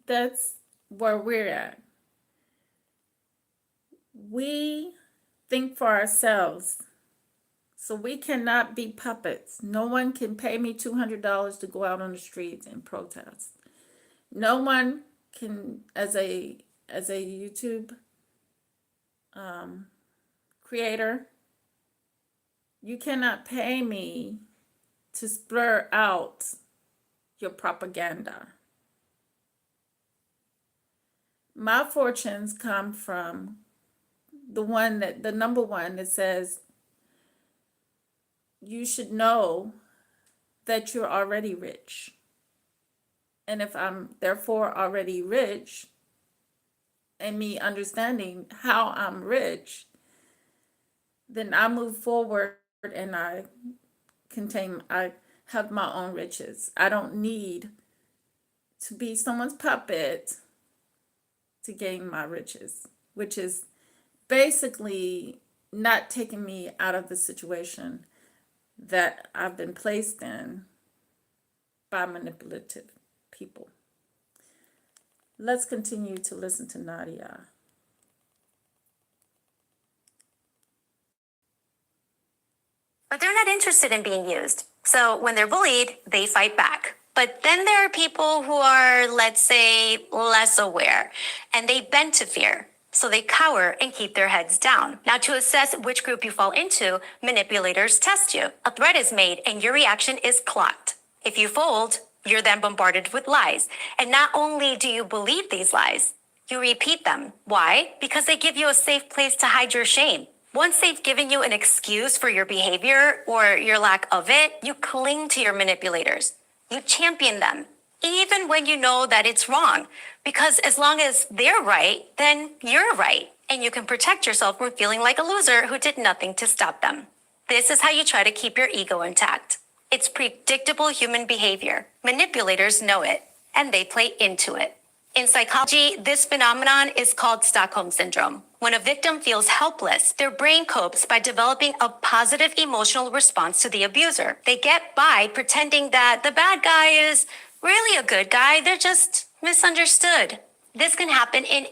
That's where we're at. We think for ourselves. So we cannot be puppets. No one can pay me $200 to go out on the streets and protest. No one can, as a YouTube creator, you cannot pay me to blur out your propaganda. My fortunes come from the number one that says you should know that you're already rich. And if I'm therefore already rich, and me understanding how I'm rich, then I move forward and I have my own riches. I don't need to be someone's puppet to gain my riches, which is basically not taking me out of the situation that I've been placed in by manipulative people. Let's continue to listen to Nadia. But they're not interested in being used. So when they're bullied, they fight back. But then there are people who are, let's say, less aware, and they bend to fear. So they cower and keep their heads down. Now, to assess which group you fall into, manipulators test you. A threat is made and your reaction is clocked. If you fold, you're then bombarded with lies. And not only do you believe these lies, you repeat them. Why? Because they give you a safe place to hide your shame. Once they've given you an excuse for your behavior or your lack of it, you cling to your manipulators. You champion them, even when you know that it's wrong. Because as long as they're right, then you're right. And you can protect yourself from feeling like a loser who did nothing to stop them. This is how you try to keep your ego intact. It's predictable human behavior. Manipulators know it, and they play into it. In psychology, this phenomenon is called Stockholm Syndrome. When a victim feels helpless, their brain copes by developing a positive emotional response to the abuser. They get by pretending that the bad guy is really a good guy, they're just misunderstood. This can happen in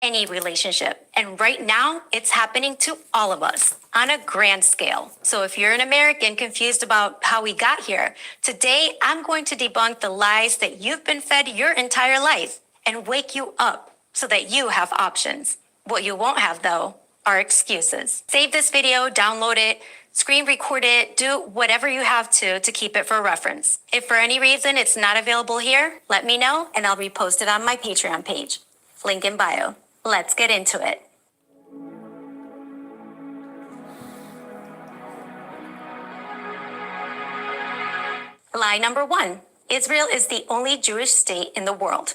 any relationship. And right now, it's happening to all of us on a grand scale. So if you're an American confused about how we got here, today I'm going to debunk the lies that you've been fed your entire life and wake you up so that you have options. What you won't have, though, are excuses. Save this video, download it, screen record it, do whatever you have to keep it for reference. If for any reason it's not available here, let me know and I'll repost it on my Patreon page. Link in bio. Let's get into it. Lie number 1. Israel is the only Jewish state in the world.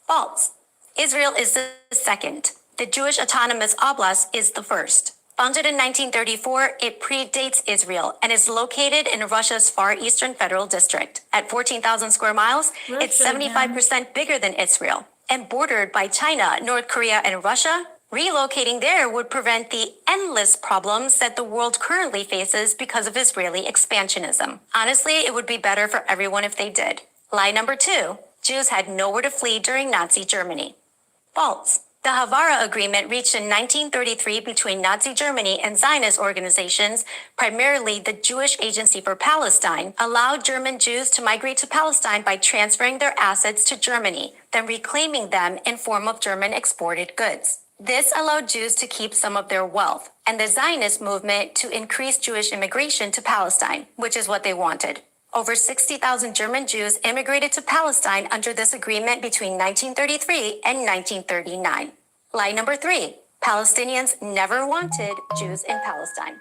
False. Israel is the second. The Jewish Autonomous Oblast is the first. Founded in 1934, it predates Israel and is located in Russia's Far Eastern Federal District. At 14,000 square miles, it's 75% bigger than Israel. And bordered by China, North Korea, and Russia, relocating there would prevent the endless problems that the world currently faces because of Israeli expansionism. Honestly, it would be better for everyone if they did. Lie number 2. Jews had nowhere to flee during Nazi Germany. False. The Havara Agreement reached in 1933 between Nazi Germany and Zionist organizations, primarily the Jewish Agency for Palestine, allowed German Jews to migrate to Palestine by transferring their assets to Germany, then reclaiming them in form of German exported goods. This allowed Jews to keep some of their wealth, and the Zionist movement to increase Jewish immigration to Palestine, which is what they wanted. Over 60,000 German Jews immigrated to Palestine under this agreement between 1933 and 1939. Lie number 3. Palestinians never wanted Jews in Palestine.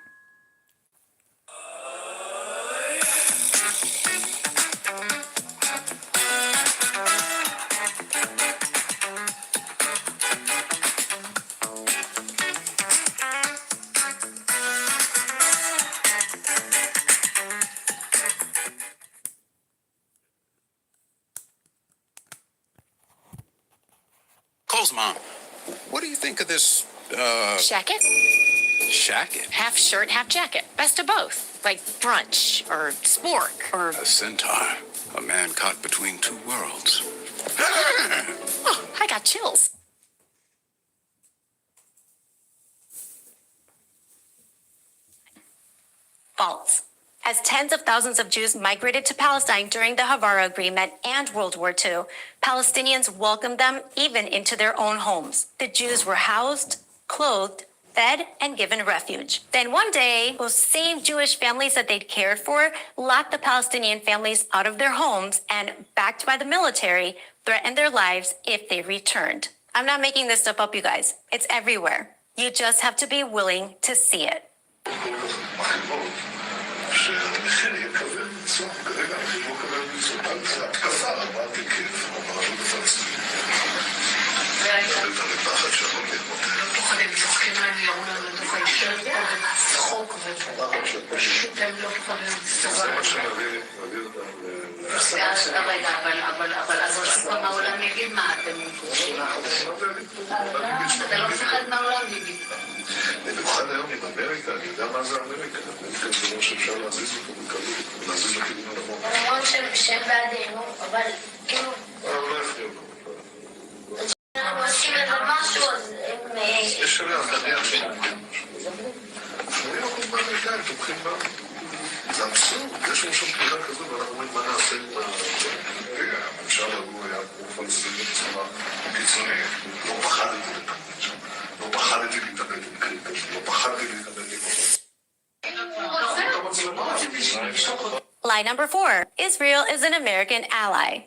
Cole's mom, what do you think of this, Jacket? shacket? Half shirt, half jacket. Best of both. Like brunch or spork or... A centaur. A man caught between two worlds. Oh, I got chills. False. As tens of thousands of Jews migrated to Palestine during the Havara Agreement and World War II, Palestinians welcomed them even into their own homes. The Jews were housed, clothed, fed, and given refuge. Then one day, those same Jewish families that they'd cared for locked the Palestinian families out of their homes and, backed by the military, threatened their lives if they returned. I'm not making this stuff up, you guys. It's everywhere. You just have to be willing to see it. שהמחיר יהיה כזה מצוא, כרגע אנחנו לא קבל מצוא, התקפה רבת היקף, ברשות הפלסטינית. את הפחד שלנו להתמוטט. פוחדים, צוחקים להם, יראו להם לתוך הישר, צחוק ופשוט הם לא פוחדים להסתובב. זה מה שנביא אותם. אבל אז רשות מהעולם יגיד מה אתם חושבים. אתה לא מפחד מהעולם, יגיד. במיוחד היום עם אמריקה, אני יודע מה זה אמריקה. אמריקה זה דבר שאפשר להזיז אותו בקלות, להזיז לכיוון הנכון. למרות שהם בעדינו, אבל כאילו... לא יפריעו לו. הם עושים את משהו, אז הם... יש שריח, נניח שהם משהו. 80% באמריקאים תומכים בנו. זה אבסורד, יש לנו שם פלילה כזו, ואנחנו אומרים מה נעשה עם הממשל ההוא היה כמו פלסטיני בצורה קיצונית. לא פחדתי לתמד שם. לא פחדתי להתאבד עם קריטה, לא פחדתי להתאבד עם Lie number 4. Israel is an American ally.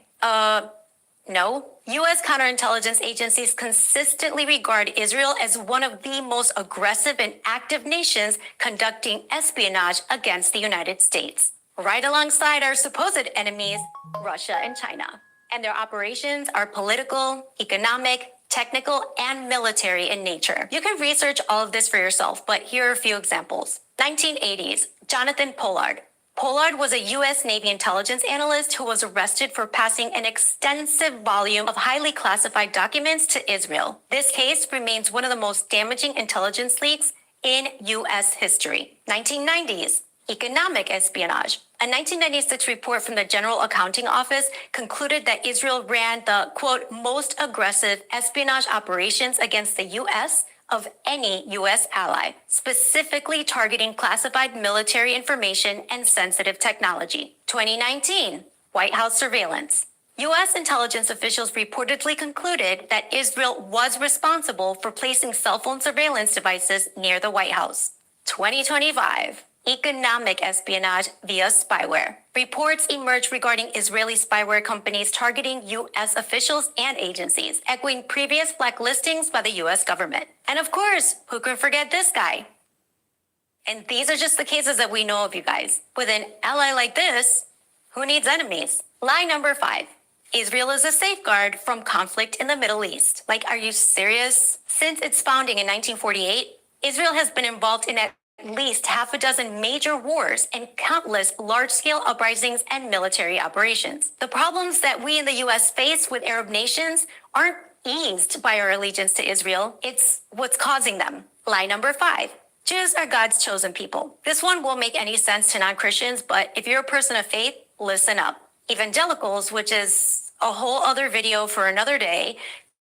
No. U.S. counterintelligence agencies consistently regard Israel as one of the most aggressive and active nations conducting espionage against the United States, right alongside our supposed enemies, Russia and China. And their operations are political, economic, technical, and military in nature. You can research all of this for yourself, but here are a few examples. 1980s, Jonathan Pollard. Pollard was a U.S. Navy intelligence analyst who was arrested for passing an extensive volume of highly classified documents to Israel. This case remains one of the most damaging intelligence leaks in U.S. history. 1990s, economic espionage. A 1996 report from the General Accounting Office concluded that Israel ran the, quote, most aggressive espionage operations against the U.S. of any U.S. ally, specifically targeting classified military information and sensitive technology. 2019, White House surveillance. U.S. intelligence officials reportedly concluded that Israel was responsible for placing cell phone surveillance devices near the White House. 2025. Economic espionage via spyware. Reports emerged regarding Israeli spyware companies targeting U.S. officials and agencies, echoing previous blacklistings by the U.S. government. And of course, who can forget this guy? And these are just the cases that we know of, you guys. With an ally like this, who needs enemies? Lie number 5. Israel is a safeguard from conflict in the Middle East. Like, are you serious? Since its founding in 1948, Israel has been involved in at least half a dozen major wars and countless large-scale uprisings and military operations. The problems that we in the U.S. face with Arab nations aren't eased by our allegiance to Israel. It's what's causing them. Lie number 5. Jews are God's chosen people. This one won't make any sense to non-Christians, but if you're a person of faith, listen up. Evangelicals, which is a whole other video for another day,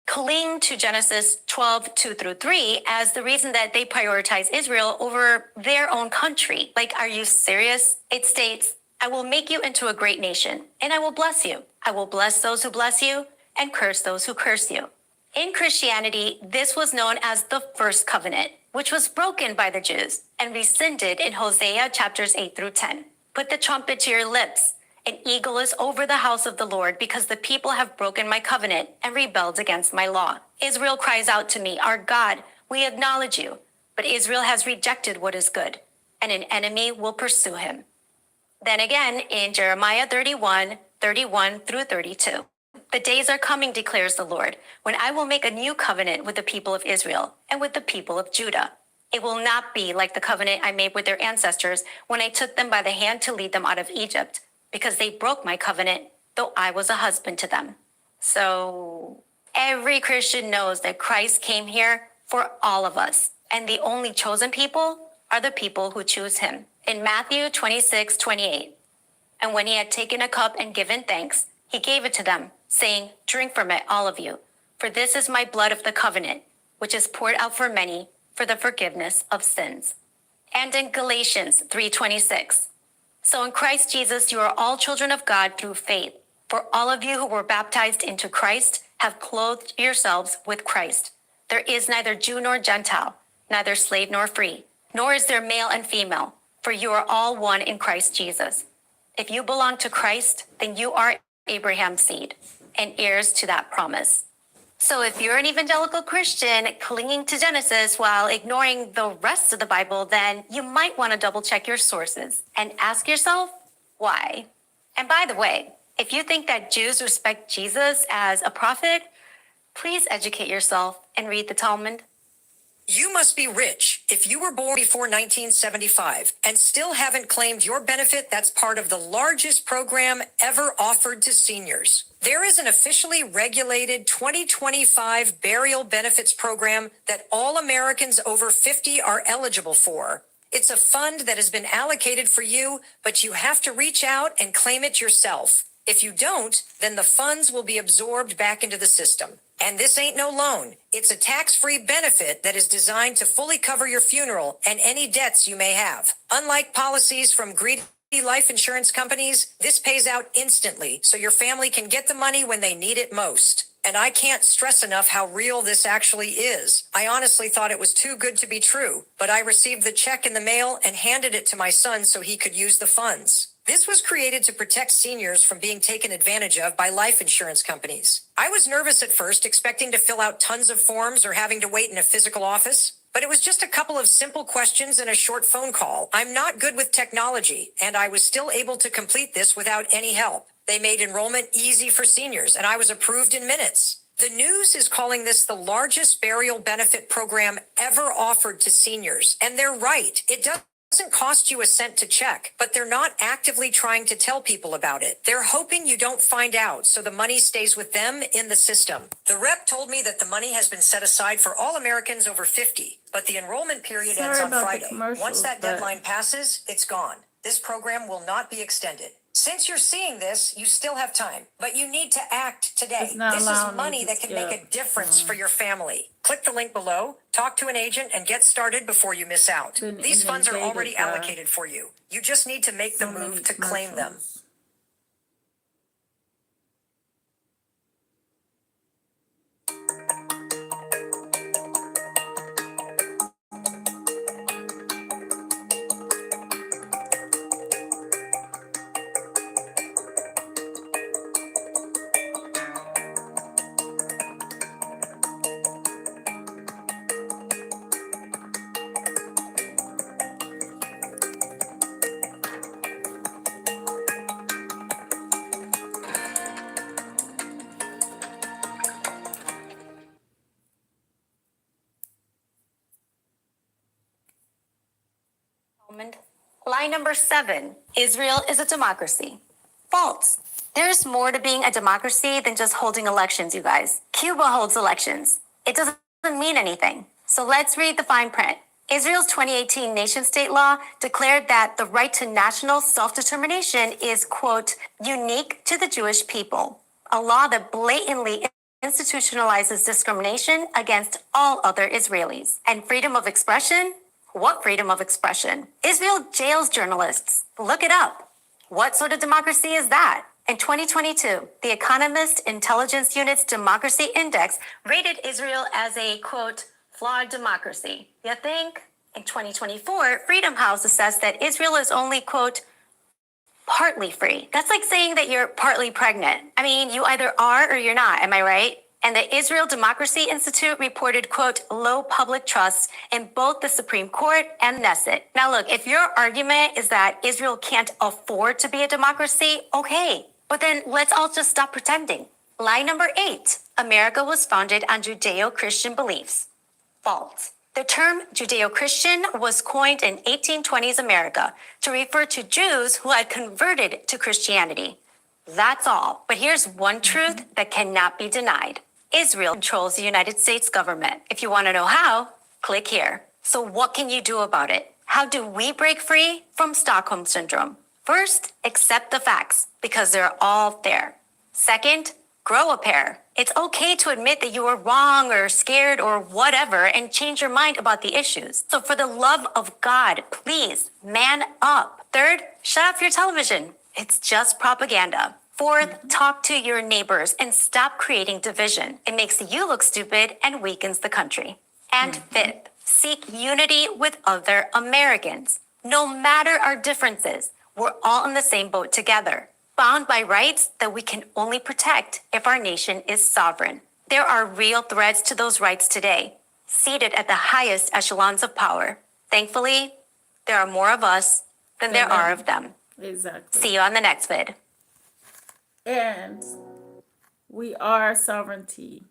cling to Genesis 12:2-3 as the reason that they prioritize Israel over their own country. Like, are you serious? It states, I will make you into a great nation, and I will bless you. I will bless those who bless you, and curse those who curse you. In Christianity, this was known as the first covenant, which was broken by the Jews and rescinded in Hosea chapters 8-10. Put the trumpet to your lips. An eagle is over the house of the Lord because the people have broken my covenant and rebelled against my law. Israel cries out to me, our God, we acknowledge you. But Israel has rejected what is good, and an enemy will pursue him. Then again, in Jeremiah 31:31-32. The days are coming, declares the Lord, when I will make a new covenant with the people of Israel and with the people of Judah. It will not be like the covenant I made with their ancestors when I took them by the hand to lead them out of Egypt, because they broke my covenant, though I was a husband to them. So every Christian knows that Christ came here for all of us, and the only chosen people are the people who choose him. In Matthew 26:28, and when he had taken a cup and given thanks, he gave it to them, saying, drink from it, all of you, for this is my blood of the covenant, which is poured out for many for the forgiveness of sins. And in Galatians 3:26, so in Christ Jesus, you are all children of God through faith. For all of you who were baptized into Christ have clothed yourselves with Christ. There is neither Jew nor Gentile, neither slave nor free, nor is there male and female, for you are all one in Christ Jesus. If you belong to Christ, then you are Abraham's seed and heirs to that promise. So if you're an evangelical Christian clinging to Genesis while ignoring the rest of the Bible, then you might want to double check your sources and ask yourself, why? And by the way, if you think that Jews respect Jesus as a prophet, please educate yourself and read the Talmud. You must be rich if you were born before 1975 and still haven't claimed your benefit that's part of the largest program ever offered to seniors. There is an officially regulated 2025 burial benefits program that all Americans over 50 are eligible for. It's a fund that has been allocated for you, but you have to reach out and claim it yourself. If you don't, then the funds will be absorbed back into the system. And this ain't no loan. It's a tax-free benefit that is designed to fully cover your funeral and any debts you may have. Unlike policies from greedy life insurance companies, this pays out instantly so your family can get the money when they need it most. And I can't stress enough how real this actually is. I honestly thought it was too good to be true, but I received the check in the mail and handed it to my son so he could use the funds. This was created to protect seniors from being taken advantage of by life insurance companies. I was nervous at first, expecting to fill out tons of forms or having to wait in a physical office, but it was just a couple of simple questions and a short phone call. I'm not good with technology, and I was still able to complete this without any help. They made enrollment easy for seniors, and I was approved in minutes. The news is calling this the largest burial benefit program ever offered to seniors, and they're right. It doesn't cost you a cent to check, but they're not actively trying to tell people about it. They're hoping you don't find out, so the money stays with them in the system. The rep told me that the money has been set aside for all Americans over 50, but the enrollment period ends on Friday. Once that deadline passes, it's gone. This program will not be extended. Since you're seeing this, you still have time, but you need to act today. This is money that can make a difference for your family. Click the link below, talk to an agent, and get started before you miss out. These funds are already allocated for you. You just need to make the move to claim them. Lie number 7, Israel is a democracy. False. There's more to being a democracy than just holding elections, you guys. Cuba holds elections. It doesn't mean anything. So let's read the fine print. Israel's 2018 nation state law declared that the right to national self-determination is, quote, unique to the Jewish people. A law that blatantly institutionalizes discrimination against all other Israelis. And freedom of expression? What freedom of expression? Israel jails journalists. Look it up. What sort of democracy is that? In 2022, the Economist Intelligence Unit's Democracy Index rated Israel as a, quote, flawed democracy. You think? In 2024, Freedom House assessed that Israel is only, quote, partly free. That's like saying that you're partly pregnant. I mean, you either are or you're not, am I right? And the Israel Democracy Institute reported, quote, low public trust in both the Supreme Court and the Knesset. Now look, if your argument is that Israel can't afford to be a democracy, okay. But then let's all just stop pretending. Lie number 8, America was founded on Judeo-Christian beliefs. False. The term Judeo-Christian was coined in 1820s America to refer to Jews who had converted to Christianity. That's all. But here's one truth that cannot be denied. Israel controls the United States government. If you want to know how, click here. So what can you do about it? How do we break free from Stockholm Syndrome? First, accept the facts because they're all there. Second, grow a pair. It's okay to admit that you were wrong or scared or whatever and change your mind about the issues. So for the love of God, please man up. Third, shut off your television. It's just propaganda. Fourth, talk to your neighbors and stop creating division. It makes you look stupid and weakens the country. And fifth, seek unity with other Americans. No matter our differences, we're all in the same boat together, bound by rights that we can only protect if our nation is sovereign. There are real threats to those rights today, seated at the highest echelons of power. Thankfully, there are more of us than there are of them. Exactly. See you on the next vid. And we are sovereignty.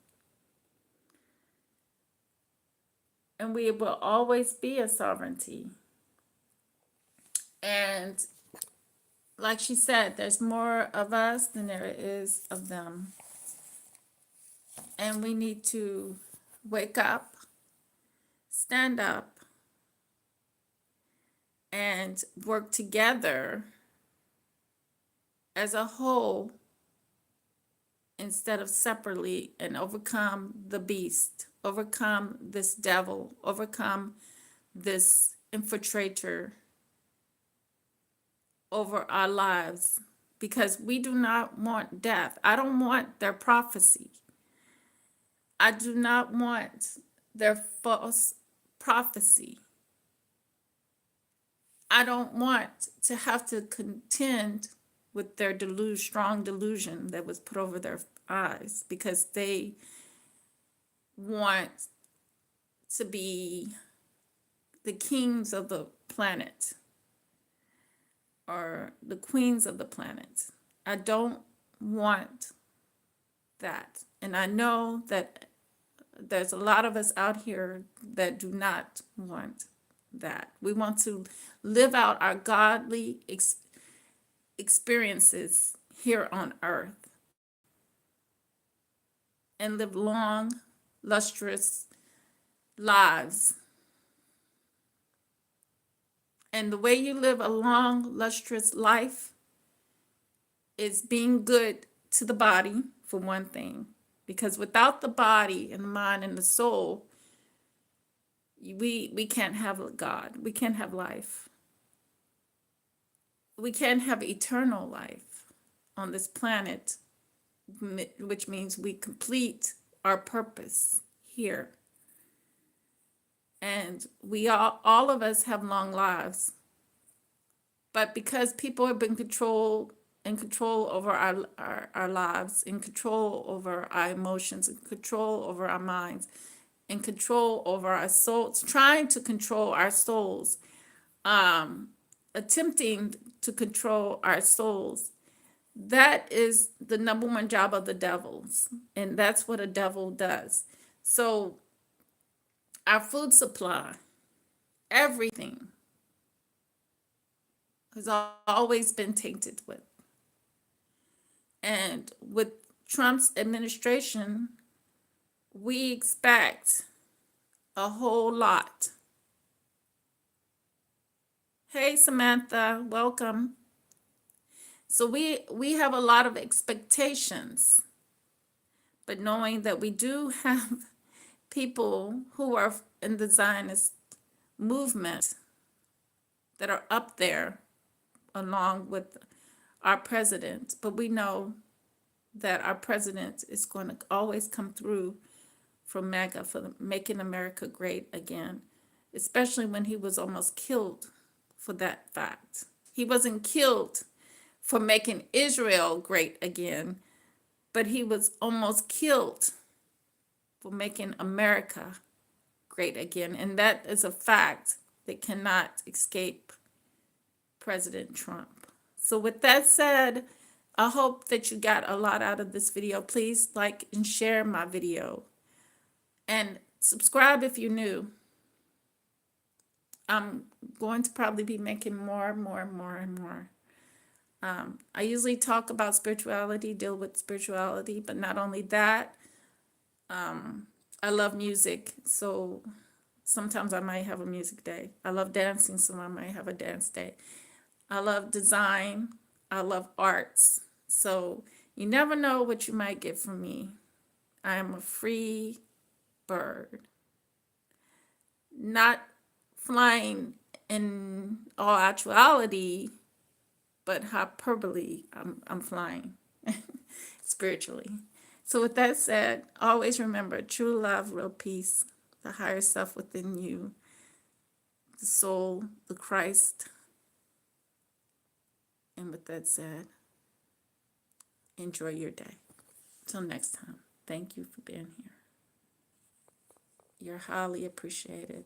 And we will always be a sovereignty. And like she said, there's more of us than there is of them. And we need to wake up, stand up, and work together as a whole instead of separately, and overcome the beast, overcome this devil, overcome this infiltrator over our lives, because we do not want death. I don't want their prophecy. I do not want their false prophecy. I don't want to have to contend with their strong delusion that was put over their eyes, because they want to be the kings of the planet or the queens of the planet. I don't want that. And I know that there's a lot of us out here that do not want that. We want to live out our godly experiences here on earth and live long, lustrous lives. And the way you live a long, lustrous life is being good to the body, for one thing. Because without the body and the mind and the soul, we can't have God. We can't have life. We can't have eternal life on this planet, which means we complete our purpose here. And we all of us have long lives. But because people have been in control over our lives, in control over our emotions, in control over our minds, in control over our souls, trying to control our souls, attempting to control our souls, that is the number one job of the devils. And that's what a devil does. So our food supply, everything has always been tainted with. And with Trump's administration, we expect a whole lot. Hey, Samantha, welcome. So we have a lot of expectations, but knowing that we do have people who are in the Zionist movement that are up there along with our president, but we know that our president is going to always come through for MAGA, for making America great again, especially when he was almost killed for that fact. He wasn't killed for making Israel great again, but he was almost killed for making America great again. And that is a fact that cannot escape President Trump. So with that said, I hope that you got a lot out of this video. Please like and share my video. And subscribe if you're new. I'm going to probably be making more. I usually talk about spirituality, deal with spirituality, but not only that, I love music. So sometimes I might have a music day. I love dancing, so I might have a dance day. I love design. I love arts. So you never know what you might get from me. I am a free bird. Not flying in all actuality, but hyperbole, I'm flying spiritually. So with that said, always remember true love, real peace, the higher self within you, the soul, the Christ. And with that said, enjoy your day. Till next time, thank you for being here. You're highly appreciated.